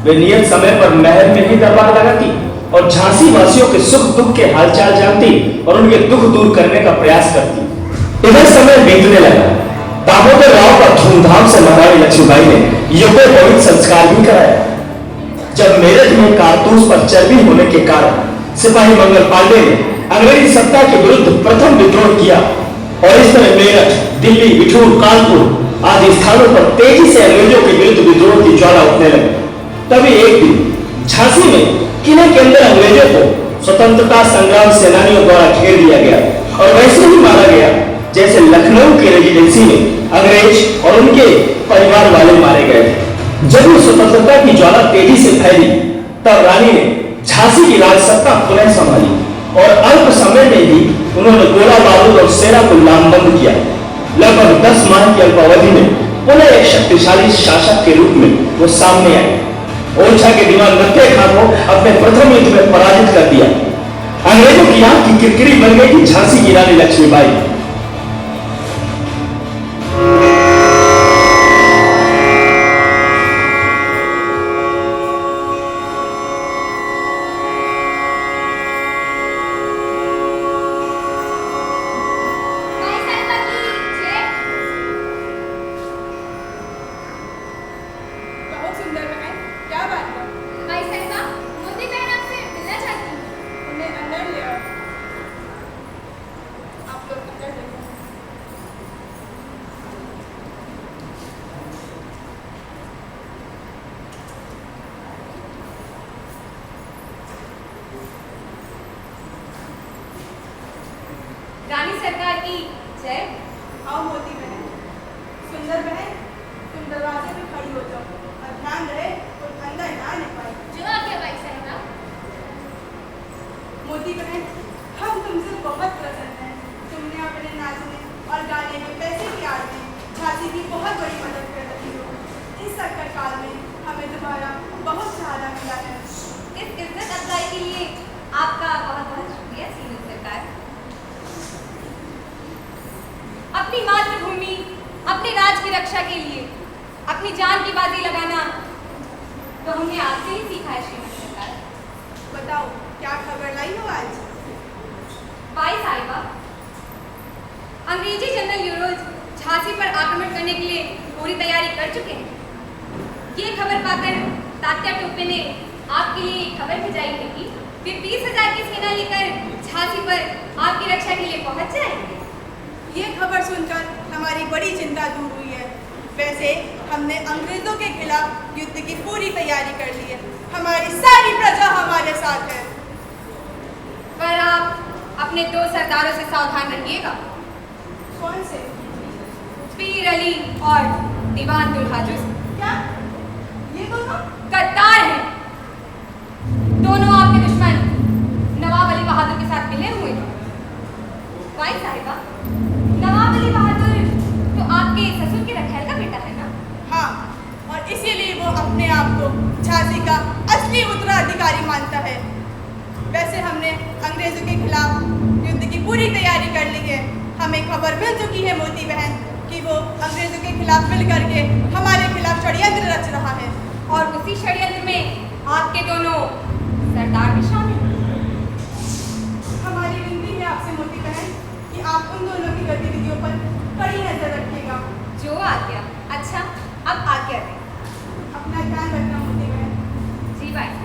वे नियत समय पर महल में ही दरबार लगाती और झांसी वासियों के सुख दुख के हालचाल जानती और उनके दुख दूर करने का प्रयास करती। इधर समय बीतने लगा। दामोदर राव का धूमधाम से महारानी लक्ष्मीबाई ने यज्ञोपवीत संस्कार भी कराया। जब मेरठ में कारतूस पर चर्बी होने के कारण सिपाही मंगल पांडे ने अंग्रेजी सत्ता के विरुद्ध प्रथम विद्रोह किया और इस तरह मेरठ, दिल्ली, बिठूर, कानपुर आदि स्थानों पर तेजी से अंग्रेजों के विरुद्ध विद्रोह की ज्वाला उठने लगी। तभी एक दिन झांसी में किले के अंदर अंग्रेजों को स्वतंत्रता संग्राम सेनानियों द्वारा घेर दिया गया और वैसे ही मारा गया जैसे लखनऊ के रेजिडेंसी में अंग्रेज और उनके परिवार वाले मारे गए थे। जब स्वतंत्रता की ज्वाला तेजी से फैली तब रानी ने झांसी की राजसत्ता पुनः संभाली और अल्प समय में ही उन्होंने गोला बारूद और सेना को लामबंद किया। लगभग 10 माह की अल्पावधि में पुनः एक शक्तिशाली शासक के रूप में वो सामने आए। ओरछा के दीवान नत्थे खां को अपने प्रथम युद्ध में पराजित कर दिया। अंग्रेजों की आंख की किरकिरी बन गई थी झांसी की रानी लक्ष्मीबाई। रानी सरकार की जय। आओ मोती बहन, सुंदर बहन, तुम दरवाजे पे खड़ी हो जाओ और ध्यान रहे कोई अंदर ना आने पाए। जो आ गया भाई साहबा। मोती बहन, हम तुमसे बहुत प्रसन्न हैं। तुमने अपने नाचने और गाने में पैसे की आड़ में झांसी की बहुत बड़ी मदद कर रही हो। इस संकट काल में हमें तुम्हारा बहुत सहारा मिला है। इस इज्जत अफजाई के लिए आपका बहुत बहुत शुक्रिया श्रीमती सरकार। अपनी मातृभूमि, अपने राज की रक्षा के लिए अपनी जान की बाजी लगाना तो हमने आपसे ही सीखा है श्रीमती सरकार। बताओ क्या खबर लाई हो आज? भाई साहिबा, अंग्रेजी जनरल यूरोज झांसी पर आक्रमण करने के लिए पूरी तैयारी कर चुके हैं। ये खबर पाकर तात्या टोपे ने आपके लिए खबर भिजाई है कि वे 20,000 की सेना लेकर झांसी पर आपकी रक्षा के लिए पहुंच जाएंगे। ये खबर सुनकर हमारी बड़ी चिंता दूर हुई है। वैसे हमने अंग्रेजों के खिलाफ युद्ध की पूरी तैयारी कर ली है। हमारी सारी प्रजा हमारे साथ है। पर आप अपने 2 सरदारों से सावधान रहिएगा। कौन से? पीर अली और दीवान दुल्हाजुस। क्या ये दोनों गद्दार हैं? दोनों आपके दुश्मन नवाब अली बहादुर के साथ मिले हुए हैं। भाई साहिबा, नवाब अली बहादुर तो आपके ससुर के रखैल का बेटा है ना? हाँ, और इसीलिए वो अपने आप को झांसी का असली उत्तराधिकारी मानता है। वैसे हमने अंग्रेजों के खिलाफ युद्ध की पूरी तैयारी कर ली है। हमें खबर मिल चुकी है मोती बहन कि वो अंग्रेजों के खिलाफ मिल करके हमारे खिलाफ षड्यंत्र रच रहा है। और उसी षड्यंत्र में आपके दोनों सरदार भी शामिल हैं। हमारी विनती है आपसे मोती बहन कि आप उन दोनों की गतिविधियों पर कड़ी नजर रखिएगा। जो आज्ञा। अच्छा, अब आज्ञा दें। अपना ध्यान रखना मोती बहन। जी भाई।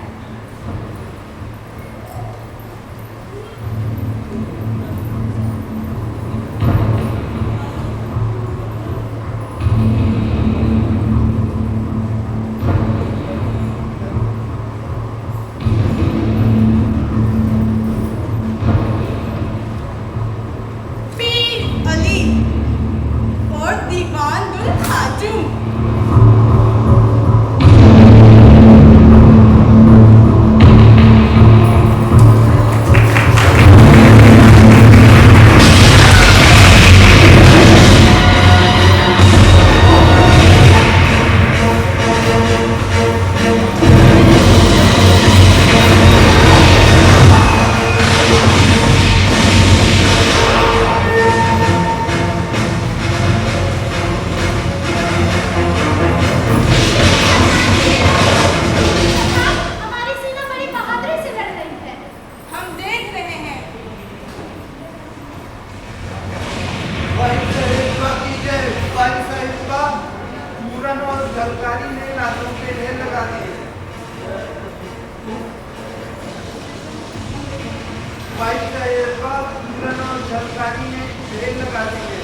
छलकानी में रेल लगा देंगे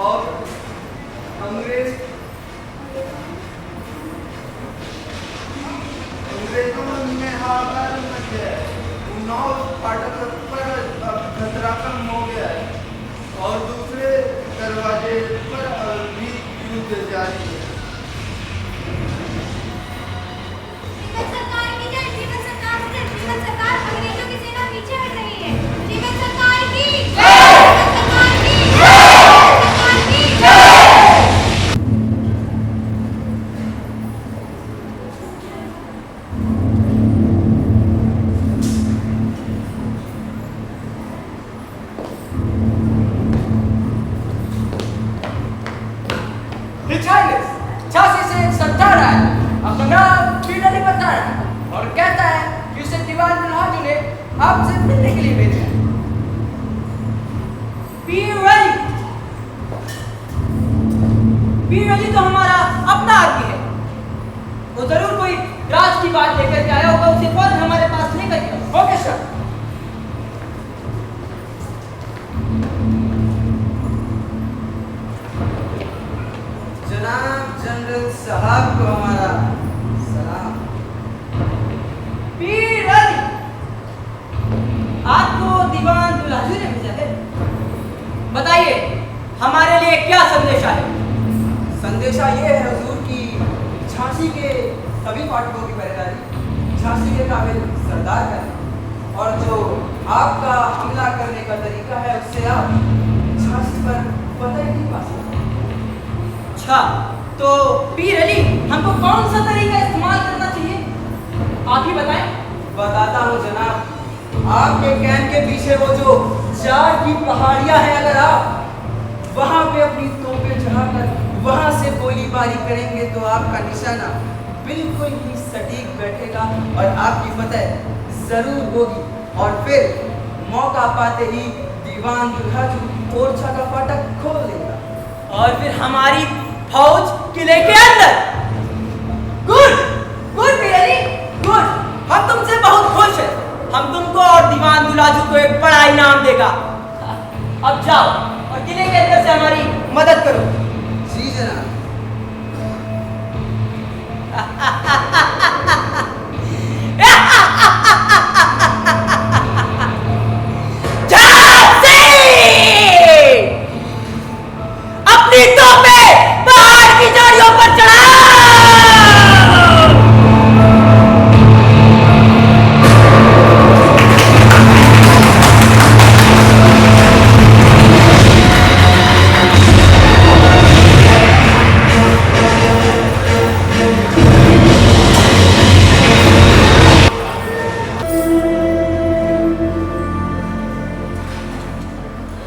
और अंग्रेजों में हाहाकार मच गया है। उन्नाव फाटक पर खतरा कम हो गया है और दूसरे दरवाजे पर भी युद्ध जारी है। सरकार की जय, जीवन सरकार की जय, जीवन सरकार, अंग्रेजों की सेना पीछे हट रही है। जीवन सरकार की जय, जीवन सरकार की जय, सरकार की जय। झांसी से एक सरदार आया, अपना नाम पीडली बताया और कहता है कि उसे दीवान दुल्हाजू ने आपसे मिलने के लिए भेजा है। पीर अली तो हमारा अपना आदमी है। वो जरूर कोई राज की बात लेकर के आया होगा, उसे फौरन हमारे पास लेकर के आओ। Okay sir. जनाब जनरल साहब को हमारा सलाम। पीर अली, आपको दीवान दुल्हाजू ने भेजा है। बताइए हमारे लिए क्या संदेशा है? संदेशा ये है हुजूर की झांसी के सभी फाटकों की पहरेदारी झांसी के काबिल सरदार करें और जो आपका हमला करने का तरीका है उससे आप झांसी पर पता ही नहीं पा सकते। अच्छा, तो पीर अली हमको कौन सा तरीका इस्तेमाल करना चाहिए, आप ही बताएं। बताता हूँ जनाब, आपके कैंप के पीछे वो जो 4 की पहाड़ियाँ हैं, अगर आप वहाँ पे अपनी तोपें चढ़ाकर वहाँ से गोलीबारी करेंगे तो आपका निशाना बिल्कुल ही सटीक बैठेगा और आपकी फतह जरूर होगी। और फिर मौका पाते ही दीवान दुल्हाजू ओरछा का फाटक खोल देगा और फिर हमारी फौज किले के अंदर। गुड गुड पीर अली, गुड। हम तुमसे बहुत खुश हैं। हम तुमको और दीवान दुल्हाजू को एक बड़ा इनाम देगा। अब जाओ और किले के अंदर से हमारी मदद करो। जी जनाब। अपनी तोपें पहाड़ की झाड़ियों पर चढ़ाओ।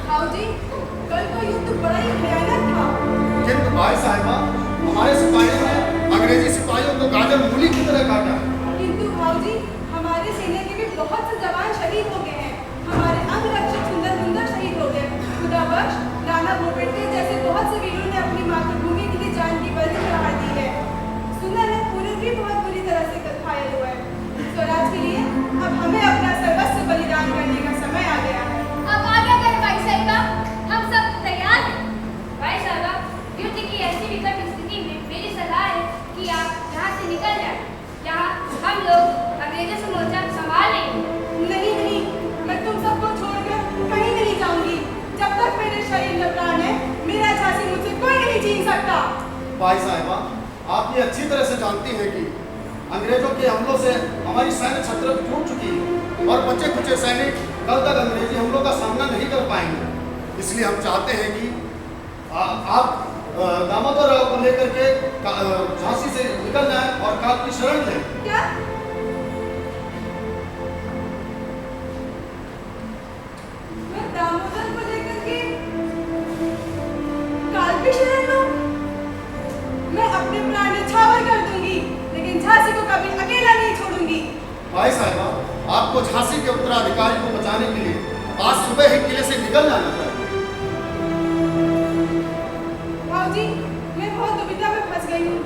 हाउजी, कल का युद्ध बड़ा ही भयानक था। किंतु भाई साहिबा, हमारे सिपाहियों ने अंग्रेजी सिपाहियों को गाजर मूली की तरह काटा। किंतु भाऊजी, हमारे सेना के भी बहुत से जवान शहीद हो गए हैं। हमारे अंगरक्षक सुंदर सुंदर शहीद हो गए। खुदाबख्श राणा भोपेटे जैसे बहुत से वीरों ने अपनी मातृभूमि के लिए जान की बलि चढ़ा दी है। सुना है पूर्व भी बहुत बुरी तरह से घायल हुआ है। स्वराज के लिए अब हमें अपना सर्वस्व बलिदान करने का समय आ गया है। अब आगे करें भाई साहिबा, हम सब तैयार हैं। भाई साहिबा, युद्ध की ऐसी विकट स्थिति में मेरी सलाह है कि आप यहाँ से निकल जाएं। यहाँ हम लोग अंग्रेजों से मोर्चा संभाल लेंगे। नहीं नहीं, मैं तुम सबको छोड़कर कहीं नहीं जाऊंगी। जब तक मेरे शरीर में प्राण है, मेरा झांसी मुझसे कोई नहीं छीन सकता। भाई साहिबा, आप ये अच्छी तरह से जानती हैं कि अंग्रेजों के हमलों से हमारी सैन्य छत्र टूट चुकी है और बचे कुचे सैनिक कल तक अंग्रेजी हमलों का सामना नहीं कर पाएंगे। इसलिए हम चाहते हैं कि आप दामोदर राव को लेकर के झांसी से निकल जाएं और काल की शरण लें। क्या? मैं दामोदर को लेकर के काल की शरण लूं? मैं अपने प्राण न्यौछावर कर दूंगी, लेकिन झांसी को कभी अकेला नहीं छोड़ूंगी। भाई साहिबा, आपको झांसी के उत्तराधिकारी को बचाने के लिए आज सुबह ही किले से निकल जाना चाहिए। भाऊजी, मैं बहुत दुविधा में फंस गई हूँ।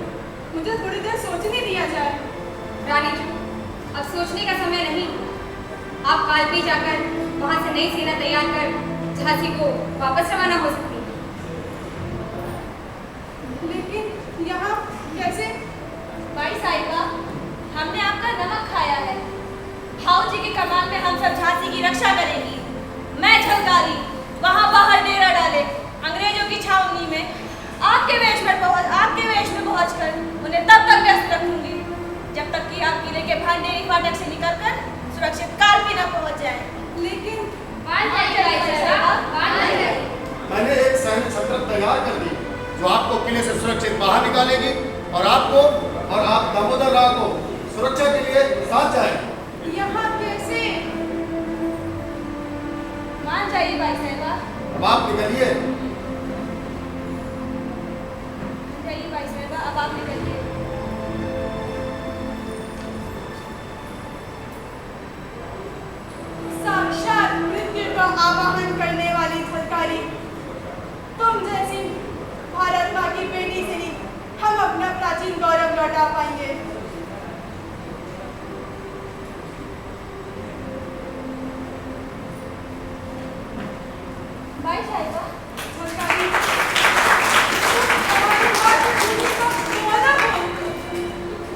मुझे थोड़ी देर सोचने दिया जाए। रानी जी, अब सोचने का समय नहीं। आप कालपी जाकर वहां से नई सेना तैयार कर झांसी को वापस रवाना हो सकती हैं। लेकिन यहाँ कैसे? भाई साहिबा, हमने आपका नमक खाया है। भाऊ जी के कमान में हम सब झांसी की रक्षा करेंगी। मैं झलकारी वहाँ बाहर डेरा डाले अंग्रेजों की छावनी में आपके वेश में पहुंचकर उन्हें तब तक व्यस्त रखूंगी जब तक कि आप किले के भांडेरी फाटक से निकलकर सुरक्षित कालपी न पहुंच जाए। लेकिन मैंने एक सैन्य छत्र तैयार कर दी जो आपको किले से सुरक्षित बाहर निकालेगी और आपको और आप दामोदर राव को सुरक्षा के लिए साथ जाएगी। यहाँ कैसे? मान जाइए भाई साहिबा। अब आप निकलिए। जाइए भाई साहिबा, अब आप निकलिए। साक्षात मृत्यु का आवाहन करने वाली झलकारी, तुम जैसी भारत माँ की बेटी से ही हम अपना प्राचीन गौरव लौटा पाएंगे। भाई साहिबा, झलकारी, हमारी माँ की भूमि का गौरव हो।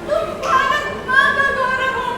तुम भारत माँ का गौरव हो।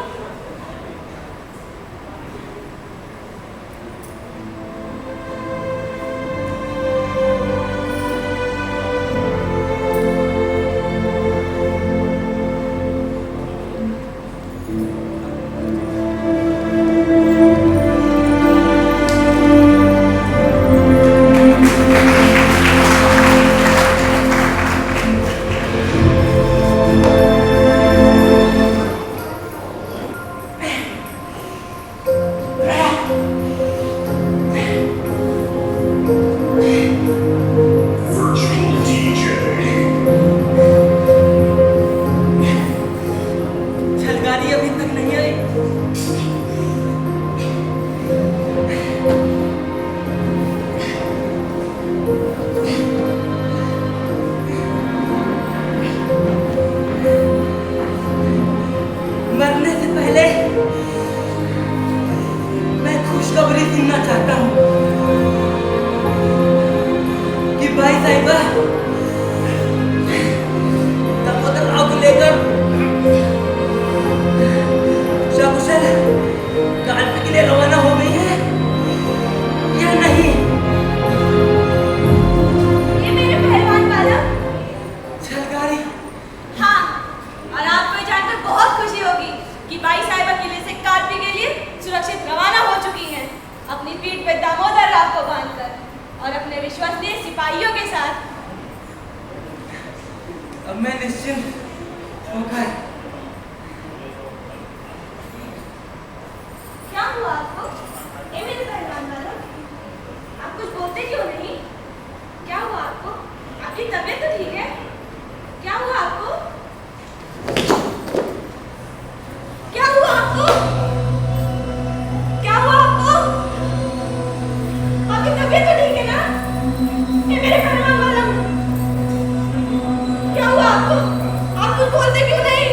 झलकारी अभी तक नहीं आई। मरने से पहले मैं खुशखबरी सुनना चाहता हूँ कि भाई साहिबा दामोदर राव को लेकर सकुशल कालपी के लिए रवाना हो गई है या नहीं? ये मेरे पहलवान बालक। झलकारी, हाँ, और आपको ये जानकर बहुत खुशी होगी कि बाई साहिबा किले से कालपी के लिए सुरक्षित रवाना हो चुकी हैं, अपनी पीठ पे दामोदर राव को बांधकर और अपने विश्वसनीय सिपाहियों के साथ। अब मैं निश्चिंत होकर क्या हुआ आपको? ए मेरे पहलवान बालक, आप कुछ बोलते क्यों नहीं? क्या हुआ आपको? आपकी तबीयत तो ठीक है? क्या हुआ आपको? क्या हुआ आपको? क्या हुआ आपको? आपकी तबीयत तो ठीक है ना? ए मेरे पहलवान बालक, क्या हुआ आपको? आप कुछ बोलते क्यों नहीं?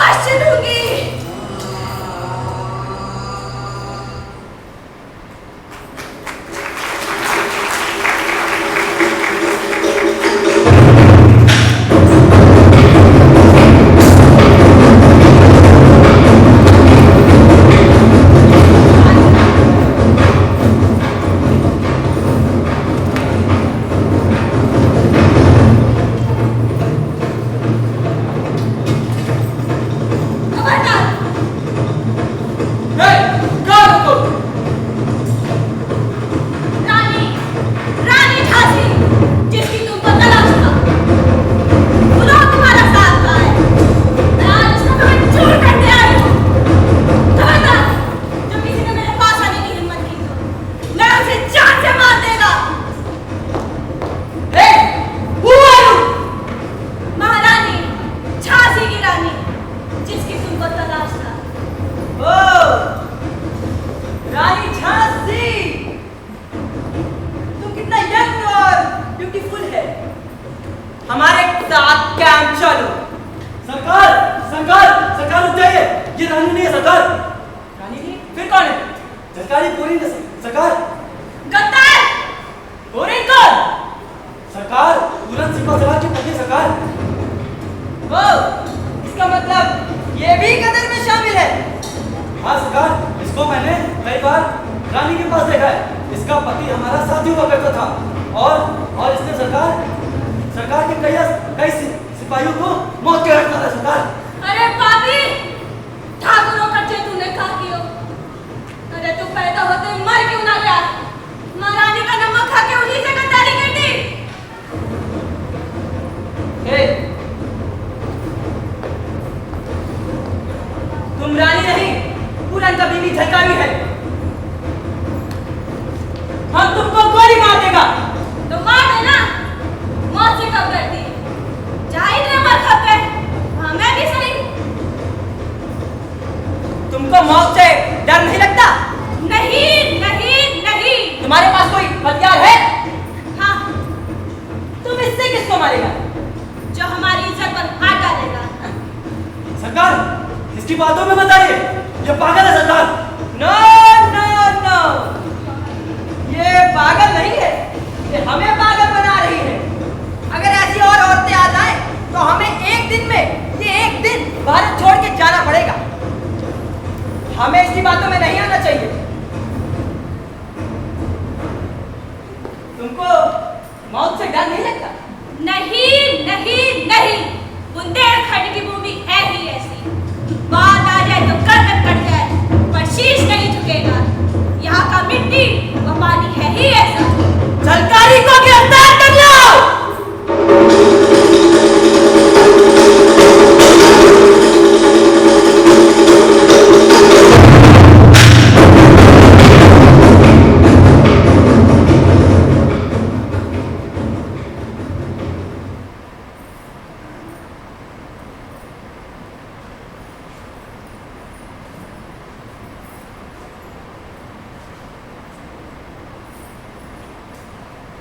अवश्य दूंगी।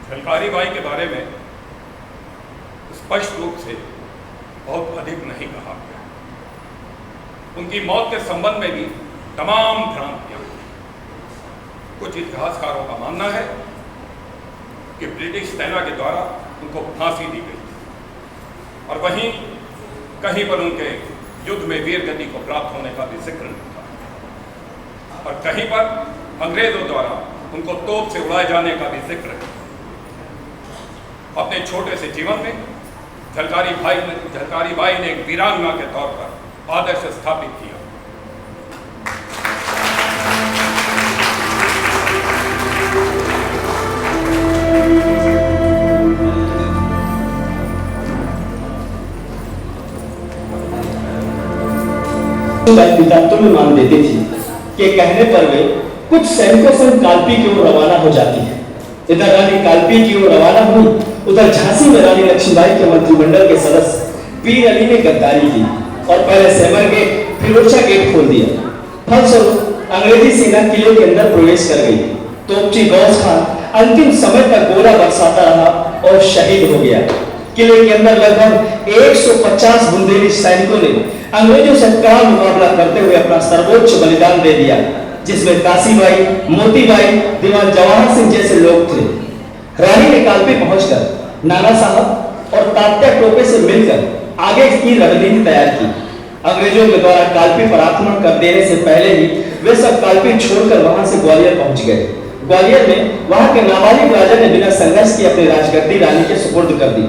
झलकारी बाई के बारे में स्पष्ट रूप से बहुत अधिक नहीं कहा गया। उनकी मौत के संबंध में भी तमाम भ्रांतियां। कुछ इतिहासकारों का मानना है कि ब्रिटिश सेना के द्वारा उनको फांसी दी गई और वहीं कहीं पर उनके युद्ध में वीर गति को प्राप्त होने का भी जिक्र नहीं था और कहीं पर अंग्रेजों द्वारा उनको तोप से उड़ाए जाने का भी जिक्र है। अपने छोटे से जीवन में झलकारी बाई ने एक वीरांगना के तौर पर आदर्श स्थापित किया। पिता तुम्हें मान देती थी कि कहने पर वे कुछ सैनिकों संग कालपी की ओर रवाना हो जाती है। इधर रानी कालपी की ओर रवाना हुई, उधर झांसी में रानी लक्ष्मीबाई के मंत्रिमंडल के सदस्य पीर अली ने गद्दारी की और पहले सेमर गेट फिर ओरछा गेट खोल दिया। फलस्वरूप अंग्रेजी सेना किले के अंदर प्रवेश कर गई। तोपची गौस खान अंतिम समय तक गोला बरसाता रहा और शहीद हो गया। किले के अंदर लगभग 150 बुंदेली सैनिकों ने अंग्रेजों से कड़ा मुकाबला करते हुए अपना सर्वोच्च बलिदान दे दिया, जिसमें काशीबाई, मोतीबाई, दीवान जवाहर सिंह जैसे लोग थे। रानी ने कालपी पहुंचकर नाना साहब और तात्या टोपे से मिलकर आगे की रणनीति तैयार की। अंग्रेजों के द्वारा कालपी पर आक्रमण कर देने से पहले ही वे सब कालपी छोड़कर वहां से ग्वालियर पहुंच गए। ग्वालियर में वहां के नाबालिग राजा ने बिना संघर्ष की अपनी राजगद्दी रानी के सुपुर्द कर दी।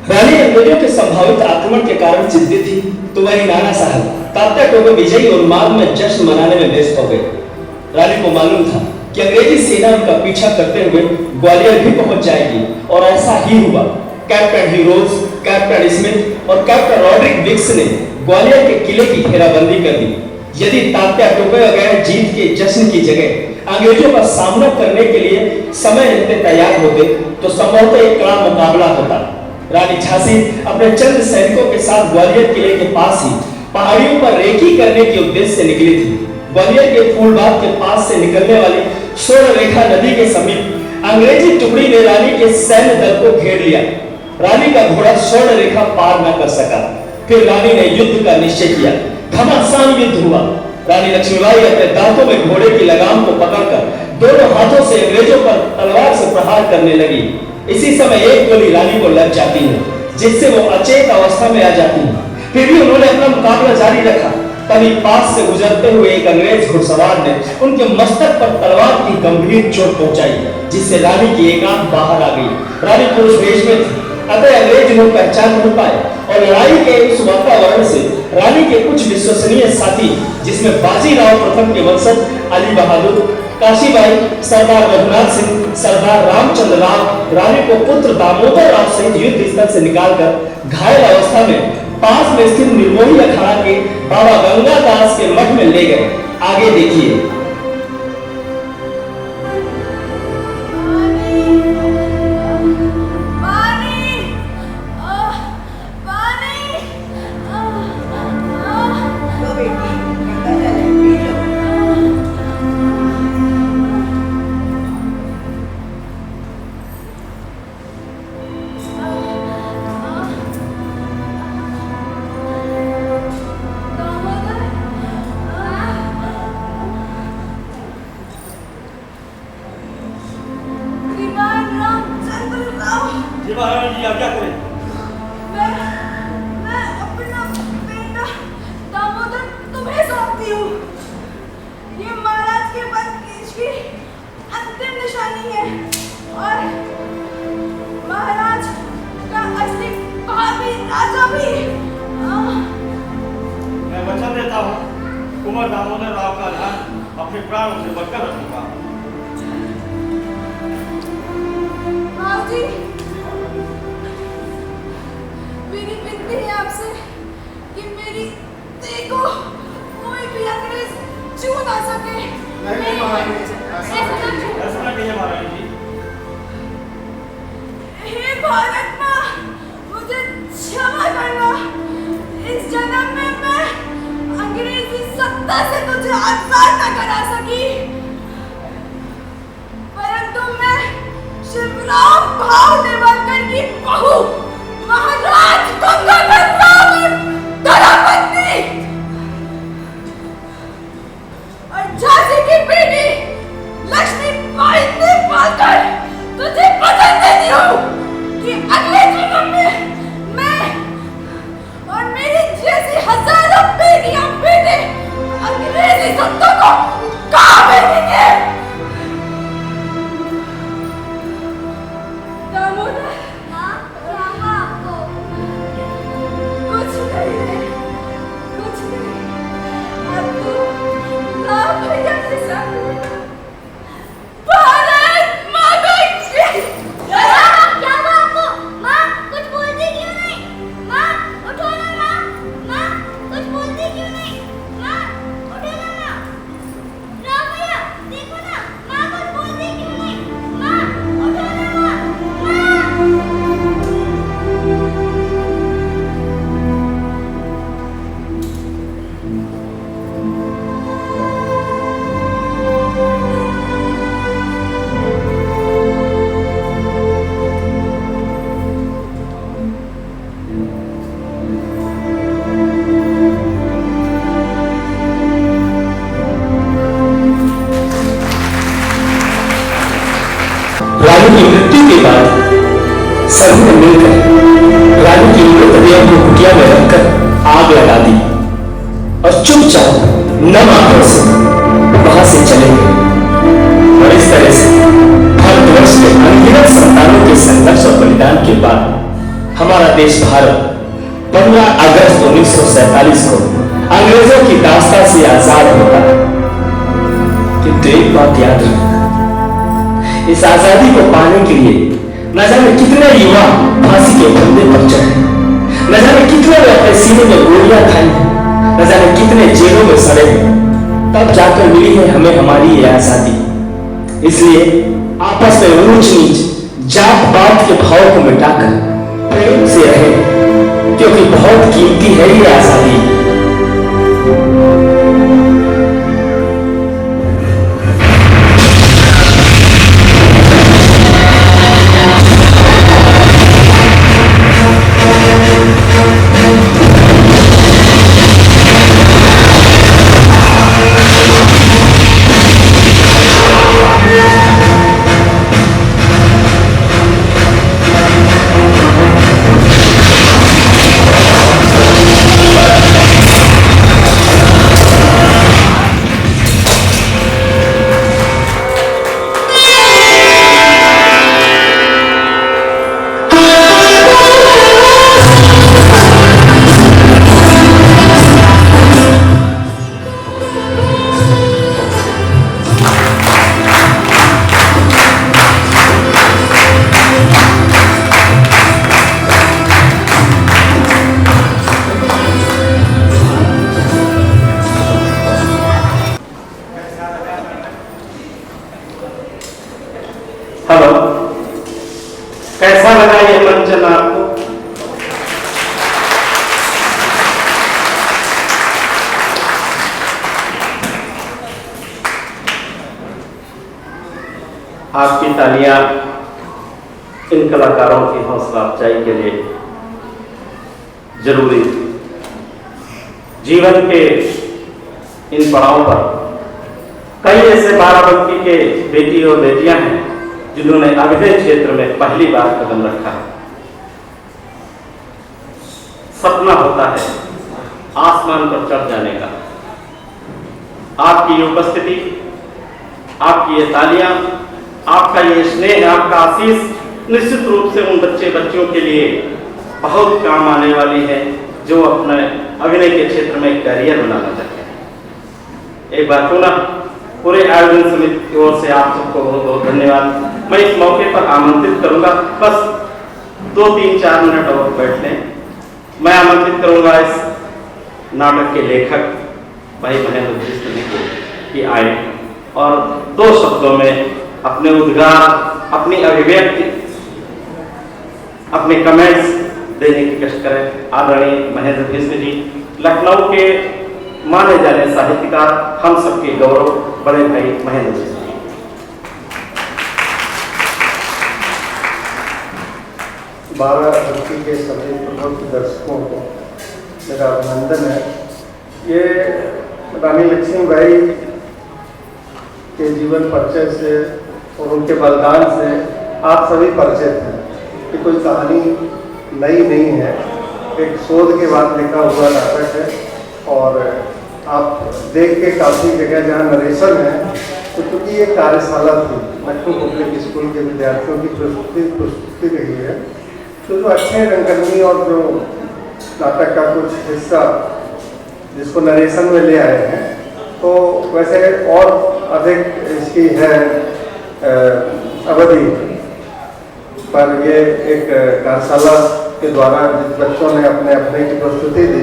रानी अंग्रेजों के संभावित आक्रमण के कारण चिंतित थी, तो वही नाना साहब तात्या टोपे विजयी और मार्ग में जश्न मनाने में व्यस्त हो गए। रानी को मालूम था कि अंग्रेजी सेना उनका पीछा करते हुए ग्वालियर भी पहुंच जाएगी, और ऐसा ही हुआ। कैप्टन हीरोज, कैप्टन स्मिथ और कैप्टन रॉड्रिक विक्स ने ग्वालियर के किले की घेराबंदी कर दी। यदि तात्या टोपे वगैरह जीत के जश्न की जगह अंग्रेजों का सामना करने के लिए समय रहते तैयार होते, तो संभवतः एक कड़ा मुकाबला होता। रानी झांसी अपने चंद सैनिकों के साथ ग्वालियर किले के पास ही पहाड़ियों पर रेकी करने के उद्देश्य से निकली थी। ग्वालियर के फूलबाग के पास से निकलने वाली स्वर्ण रेखा नदी के समीप अंग्रेजी टुकड़ी ने रानी के सैन्य दल को घेर लिया। रानी का घोड़ा स्वर्ण रेखा पार न कर सका। फिर रानी ने युद्ध का निश्चय किया। घमासान युद्ध हुआ। रानी लक्ष्मीबाई अपने दांतों में घोड़े की लगाम को पकड़कर दोनों हाथों से अंग्रेजों पर तलवार से प्रहार करने लगी। इसी समय एक गोली रानी को लग जाती है, जिससे वो अचेत अवस्था में आ जाती है। फिर भी उन्होंने अपना मुकाबला जारी रखा। तभी पास से गुजरते हुए एक अंग्रेज घुड़सवार ने उनके मस्तक पर तलवार की गंभीर चोट पहुंचाई, जिससे रानी की एक आंख बाहर आ गई। रानी पुरुष वेश में थी, अतः अंग्रेज उन्हें पहचान नहीं पाए, और लड़ाई के उस वातावरण से रानी के कुछ विश्वसनीय साथी, जिसमें बाजीराव प्रथम के वंशज अली बहादुर, काशीबाई, सरदार रघुनाथ सिंह, सरदार रामचंद्र राव, रानी को पुत्र दामोदर राव सहित युद्ध स्थल से निकालकर घायल अवस्था में पास में स्थित निर्मोही अखाड़ा के बाबा गंगादास के मठ में ले गए। आगे देखिए। कुंवर दामोदर राव का ध्यान अपने प्राणों से बढ़कर रखूंगा। माऊजी, मेरी विनती है आपसे कि मेरी देह को कोई भी अंग्रेज छू ना सके। नहीं महारानी, ऐसा नहीं है महारानी जी। हे भारत माँ, मुझे क्षमा करना। इस जन्म में मैं अंग्रेजी सत्ता से तुझे आजाद न करा सकी, परंतु मैं शिवराम भाव नेवालकर की बहू महाराज गंगाधर राव धरापत्नी और झांसी की बेटी लक्ष्मीबाई नेवालकर तुझे वचन देती हूँ कि अगले जन्म में मैं और मेरी जैसी हजारों बेटियां बेटे अंग्रेजी सत्ता को कहाँ भेजेंगे। दामोदर, क्या हुआ आपको? मृत्यु के बाद सभी ने मिलकर रानी की मृतदेह को कुटिया में रखकर आग लगा दी और चुपचाप नम आंखों से वहां से चले गए। और इस तरह से भारतवर्ष के अनगिनत संतानों के संघर्ष और बलिदान के बाद हमारा देश भारत 15 अगस्त 1947 को अंग्रेजों की दास्ता से आजाद होता है। किंतु एक बात याद रखना, इस आजादी को पाने के लिए न जाने कितने युवा फांसी के फंदे पर चढ़े, न जाने कितने ने अपने सीने में गोलियां खाई, न जाने कितने जेलों में सड़े, तब जाकर मिली है हमें हमारी ये आजादी। इसलिए आपस में ऊंच नीच, जात पात के भाव को मिटाकर प्रेम से रहे, क्योंकि बहुत कीमती है ये आजादी। हेलो, कैसा लगा ये मंचन आपको? आपकी तालियां इन कलाकारों की हौसला अफजाई के लिए जरूरी थी। जीवन के इन पड़ावों पर कई ऐसे बाराबंकी के बेटी और बेटियां हैं जिन्होंने अभिनय क्षेत्र में पहली बार कदम रखा है। सपना होता है आसमान पर चढ़ जाने का। आपकी ये उपस्थिति, आपकी ये तालियां, आपका ये स्नेह, आपका आशीष निश्चित रूप से उन बच्चियों के लिए बहुत काम आने वाली है जो अपने अभिनय के क्षेत्र में एक करियर बनाना चाहते हैं। एक बार पुनः पूरे आयोजन समिति की ओर से आप सबको बहुत बहुत धन्यवाद। मैं इस मौके पर आमंत्रित करूंगा, बस 2-3-4 मिनट और बैठ लें। मैं आमंत्रित करूंगा इस नाटक के लेखक भाई महेंद्र कृष्ण को कि आए और 2 शब्दों में अपने उद्गार, अपनी अभिव्यक्ति, अपने कमेंट्स देने की कष्ट करें। आदरणीय महेंद्र कृष्ण जी, लखनऊ के माने जाने साहित्यकार, हम सबके गौरव, बड़े भाई महेंद्र कृष्ण जी। बाराबंकी के सभी प्रमुख दर्शकों को मेरा अभिनंदन है। ये रानी लक्ष्मीबाई के जीवन परिचय से और उनके बलिदान से आप सभी परिचित हैं। कि कोई कहानी नई नहीं है, एक शोध के बाद लिखा हुआ नाटक है। और आप देख के काफ़ी जगह जहाँ नरेशन है, तो क्योंकि ये कार्यशाला थी, लखनऊ पब्लिक स्कूल के विद्यार्थियों की प्रस्तुति रही है, तो जो अच्छे रंगकर्मी और जो नाटक का कुछ हिस्सा जिसको नरेशन में ले आए हैं, तो वैसे और अधिक इसकी है अवधि, पर ये एक कार्यशाला के द्वारा जिस बच्चों ने अपने अभिनय की प्रस्तुति दी,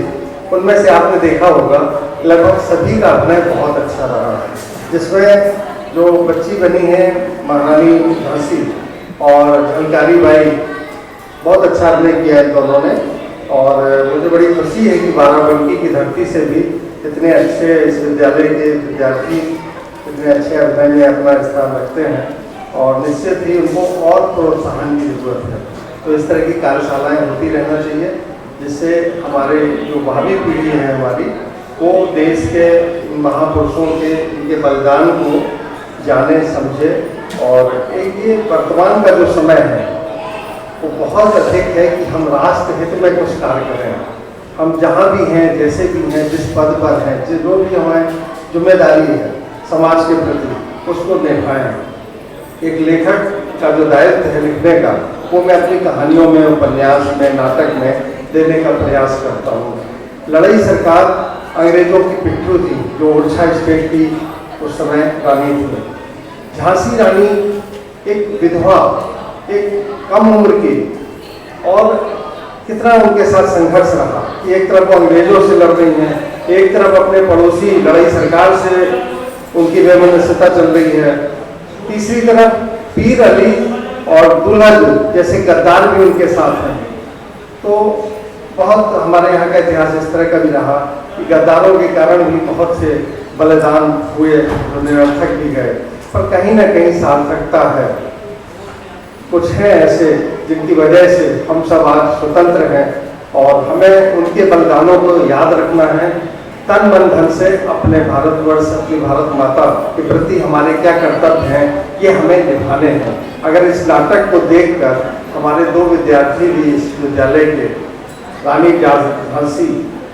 उनमें से आपने देखा होगा लगभग सभी का अभिनय बहुत अच्छा रहा है। जिसमें जो बच्ची बनी है महारानी झांसी और झलकारी बाई, बहुत अच्छा अभिनय किया इन दोनों ने। और मुझे बड़ी खुशी है कि बाराबंकी की धरती से भी इतने अच्छे इस विद्यालय के विद्यार्थी इतने अच्छे अभिनय में अपना स्थान रखते हैं, और निश्चित ही उनको और प्रोत्साहन की जरूरत है। तो इस तरह की कार्यशालाएं होती रहना चाहिए, जिससे हमारे जो भावी पीढ़ी है हमारी, वो देश के महापुरुषों के इनके बलिदान को जाने समझे और ये वर्तमान का जो समय है वो बहुत अधिक है कि हम राष्ट्र हित में कुछ कार्य करें। हम जहाँ भी हैं, जैसे भी हैं, जिस पद पर हैं, जो भी हमारी जिम्मेदारी है समाज के प्रति, उसको निभाएं। एक लेखक का जो दायित्व है लिखने का, वो मैं अपनी कहानियों में, उपन्यास में, नाटक में देने का प्रयास करता हूँ। लड़ाई सरकार अंग्रेजों की पिट्ठू थी, जो ओरछा स्टेट की उस समय रानी थी। झांसी रानी एक विधवा, एक कम उम्र की, और कितना उनके साथ संघर्ष रहा कि एक तरफ वो अंग्रेजों से लड़ रही हैं, एक तरफ अपने पड़ोसी लड़ाई सरकार से उनकी वैमनस्यता चल रही है, तीसरी तरफ पीर अली और दुल्हन जैसे गद्दार भी उनके साथ हैं। तो बहुत हमारे यहाँ का इतिहास इस तरह का भी रहा कि गद्दारों के कारण भी बहुत से बलिदान हुए, जो निरर्थक भी गए, पर कहीं ना कहीं सार्थकता है। कुछ हैं ऐसे जिनकी वजह से हम सब आज स्वतंत्र हैं, और हमें उनके बलिदानों को याद रखना है। तन मन धन से अपने भारतवर्ष, अपनी भारत माता के प्रति हमारे क्या कर्तव्य हैं, ये हमें निभाने हैं। अगर इस नाटक को देखकर हमारे 2 विद्यार्थी भी इस विद्यालय के, रानी झांसी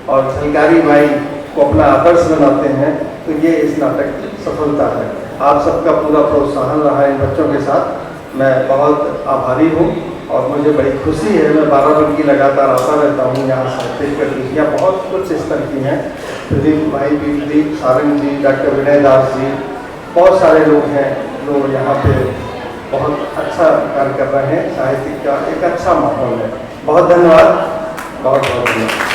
और झलकारी बाई को अपना आदर्श बनाते हैं, तो ये इस नाटक की सफलता है। आप सबका पूरा प्रोत्साहन रहा इन बच्चों के साथ, मैं बहुत आभारी हूँ और मुझे बड़ी खुशी है। मैं 12 दिन की लगातार आता रहता हूँ यहाँ। साहित्यिक गतिविधियाँ बहुत कुछ इस तरह की हैं। प्रदीप भाई, प्रदीप सारंग जी, डॉक्टर विनय दास जी, बहुत सारे लोग हैं जो यहाँ पे बहुत अच्छा कार्य कर रहे हैं। साहित्यिक का एक अच्छा माहौल है। बहुत धन्यवाद, बहुत बहुत धन्यवाद।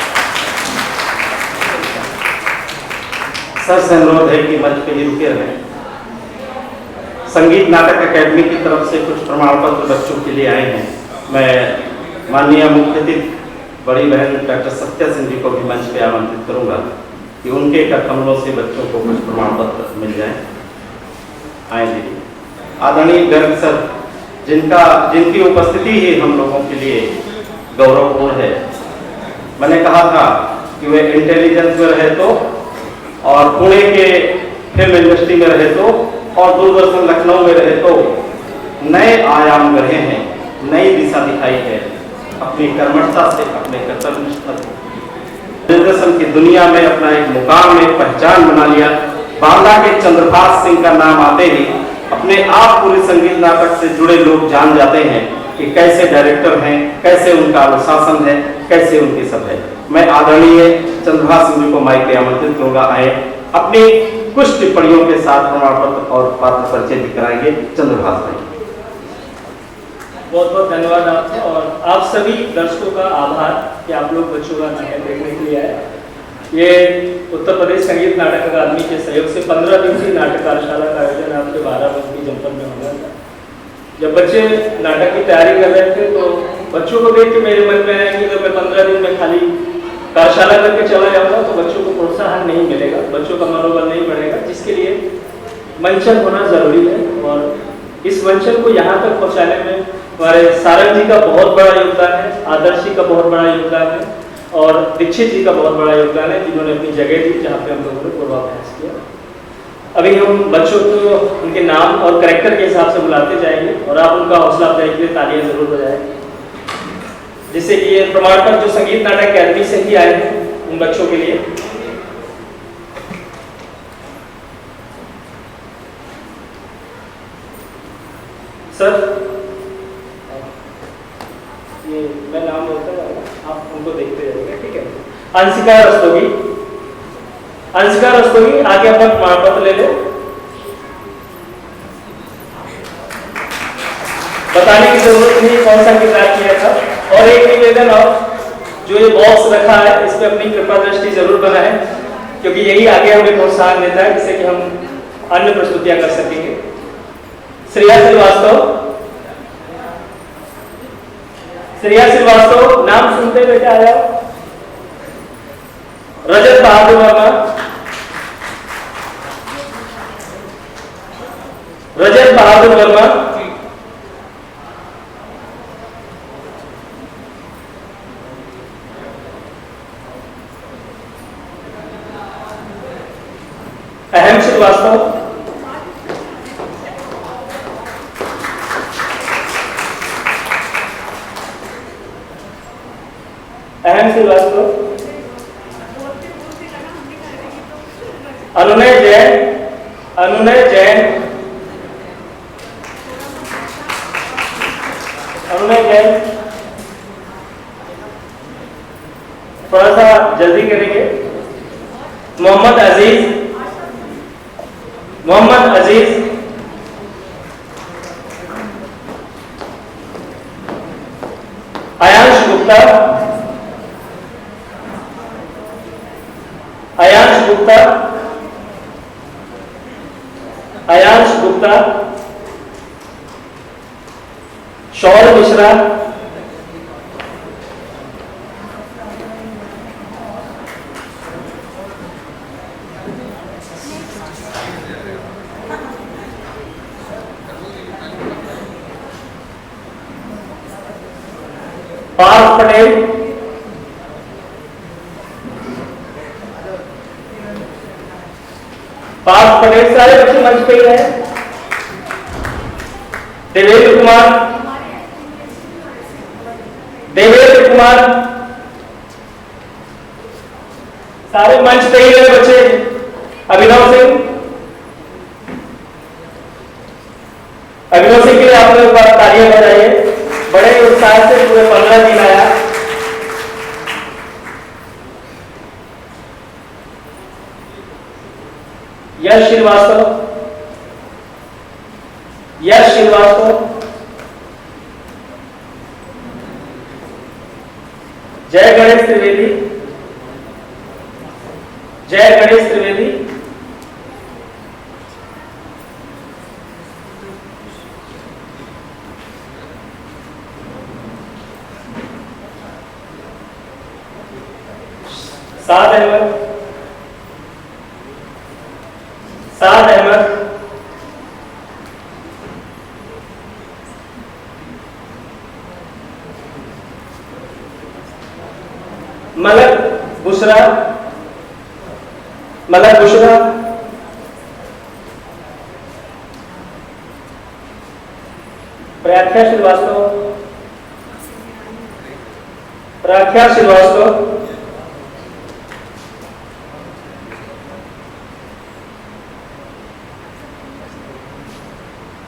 सर से अनुरोध है कि मंच पे ही रुके रहें। संगीत नाटक अकेडमी की तरफ से कुछ प्रमाण पत्र बच्चों के लिए आए हैं। मैं माननीय मुख्य अतिथि बड़ी बहन डॉक्टर सत्या सिंह जी को भी मंच पे आमंत्रित करूंगा कि उनके कमलों से बच्चों को कुछ प्रमाण पत्र मिल जाए। आए दीदी। आदरणीय गर्ग सर, जिनकी उपस्थिति ही हम लोगों के लिए गौरवपूर्ण है। मैंने कहा था कि वे इंटेलिजेंस में रहे तो, और पुणे के फिल्म इंडस्ट्री में रहे तो, और दूरदर्शन लखनऊ में रहे तो नए आयाम गढ़े हैं, नई दिशा दिखाई है अपनी कर्मठता से, अपने कर्तव्यनिष्ठा से। दूरदर्शन की दुनिया में अपना एक मुकाम, एक पहचान बना लिया। बांदा के चंद्रभाष सिंह का नाम आते ही अपने आप पूरे संगीत नाटक से जुड़े लोग जान जाते हैं कि कैसे डायरेक्टर हैं, कैसे उनका अनुशासन है, कैसे उनकी सब है। मैं आदरणीय चंद्रभाष सिंह जी को माइक पे आमंत्रित करूंगा। आए अपनी कुछ टिप्पणियों के साथ प्रमाण पत्र और पात्र परिचय भी कराएंगे। चंद्रभाष भाई। बहुत बहुत धन्यवाद आपका, और आप सभी दर्शकों का आभार कि आप लोग बच्चों का नाटक देखने के लिए आए। ये उत्तर प्रदेश संगीत नाटक अकादमी के सहयोग से 15 दिवसीय नाटक कार्यशाला का आयोजन आपके 12 की जनपद में होना था। जब बच्चे नाटक की तैयारी कर रहे थे तो बच्चों को देख के मेरे मन में आया कि अगर मैं 15 दिन में खाली कार्यशाला करके चला जाऊंगा तो बच्चों को प्रोत्साहन नहीं मिलेगा, बच्चों का मनोबल नहीं बढ़ेगा, जिसके लिए मंचन होना जरूरी है। और इस मंचन को यहाँ तक पहुँचाने में हमारे सारंग जी का बहुत बड़ा योगदान है, आदर्श जी का बहुत बड़ा योगदान है, और दीक्षित जी का बहुत बड़ा योगदान है, जिन्होंने अपनी जगह दी जहाँ पे हम लोगों ने पूर्वाभ्यास किया। अभी हम बच्चों को उनके नाम और कैरेक्टर के हिसाब से बुलाते जाएंगे, और आप उनका हौसला अफजाई के लिए तालियां जरूर बजाएं, जिससे कि ये प्रमाण पत्र जो संगीत नाटक अकादमी से ही आए हैं उन बच्चों के लिए। सर, ये मैं नाम बोलता जाऊंगा, आप उनको देखते जाइएगा, ठीक है। अंशिका रस्तोगी, अंशिका रस्तोगी आगे अपना प्रमाण पत्र ले ले। बताने की जरूरत नहीं कौन सा किताब किया था। और एक निवेदन, और जो ये बॉक्स रखा है इस पे अपनी कृपा दृष्टि जरूर बनाएं, क्योंकि यही आगे हमें प्रोत्साहन देता है जिससे कि हम अन्य प्रस्तुतियां कर सकेंगे। श्रेया श्रीवास्तव, श्रेया श्रीवास्तव नाम सुनते बेटा आ जाओ। रजत बहादुर वर्मा, रजत बहादुर वर्मा, अहम श्रीवास्तव, श्रीवास्तव, अनुनय जैन, अनुनय जैन, अनुनय जैन। थोड़ा सा जल्दी करेंगे। मोहम्मद अजीज, मोहम्मद अजीज, आयांश गुप्ता, आयांश गुप्ता, आयांश गुप्ता, शौर्य मिश्रा, पार्थ पटेल, पार्थ पटेल। सारे बच्चे मंच पे ही हैं। देवेंद्र कुमार, देवेंद्र कुमार, सारे मंच पे ही रहे बच्चे। अभिनव सिंह, अभिनव सिंह के लिए आप लोग तालियां बजाइए। बड़े उत्साह से पूरे 15 दिन आया। यश श्रीवास्तव, यश श्रीवास्तव, जय गणेश त्रिवेदी, जय गणेश त्रिवेदी, साद अहमद, साद अहमद, मलक बुशरा, मलक बुशरा, प्रख्या श्रीवास्तव, प्रख्या श्रीवास्तव,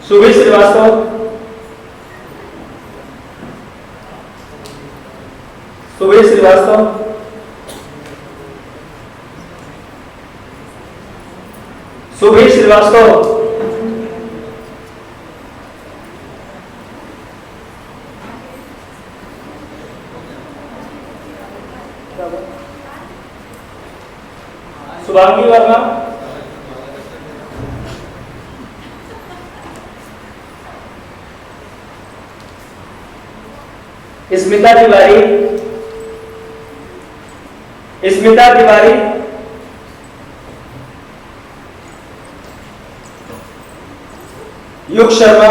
सुबीर श्रीवास्तव, सुबीर श्रीवास्तव, सुबीर श्रीवास्तव, शुभांगी वर्मा, स्मिता तिवारी, स्मिता तिवारी, युग शर्मा,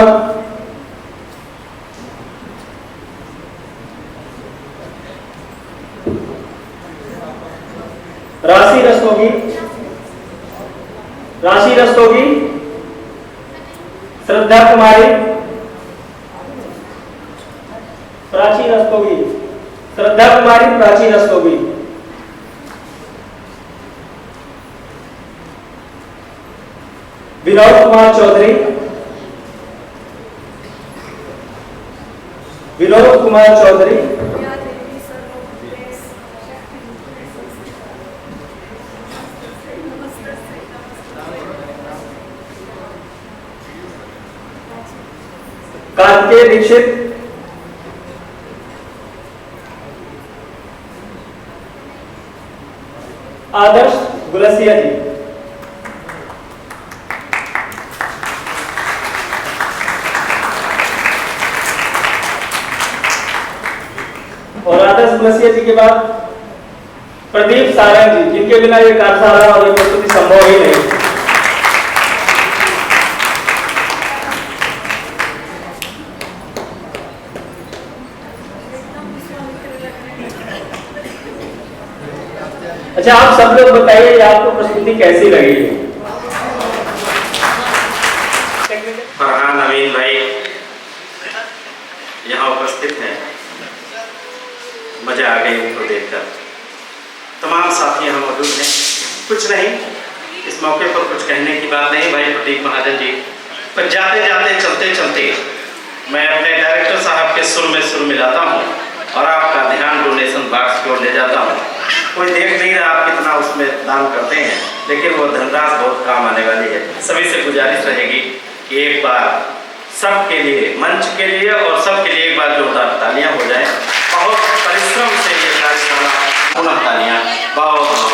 राशि रस्तोगी, राशि रस्तोगी, श्रद्धा कुमारी, प्राची रस्तोगी, श्रद्धा कुमारी, प्राची रस्तोगी, विनोद कुमार चौधरी, विनोद कुमार चौधरी, कार्तिकेय दीक्षित, आदर्श गुलसिया जी, और आदर्श गुलसिया जी के बाद प्रदीप सारंग जी, जिनके बिना ये कार्यशाला और ये प्रस्तुति संभव ही नहीं। अच्छा, आप सब लोग बताइए आपको प्रस्तुति कैसी लगी? फरहान अमीन भाई यहाँ उपस्थित हैं, मजा आ गई उनको देखकर। तमाम साथी यहाँ मौजूद हैं। कुछ नहीं, इस मौके पर कुछ कहने की बात नहीं भाई प्रदीप महाजन जी, पर जाते जाते चलते चलते मैं अपने डायरेक्टर साहब के सुर मिलाता हूँ और आपका ध्यान डोनेशन बॉक्स की ओर ले जाता हूँ। कोई देख नहीं रहा आप कितना उसमें दान करते हैं, लेकिन वो धनराशि बहुत काम आने वाली है। सभी से गुजारिश रहेगी कि एक बार सबके लिए, मंच के लिए और सबके लिए एक बार जोरदार तालियां हो जाए। बहुत परिश्रम से ये कार्यक्रम, पुनः तालियां, बहुत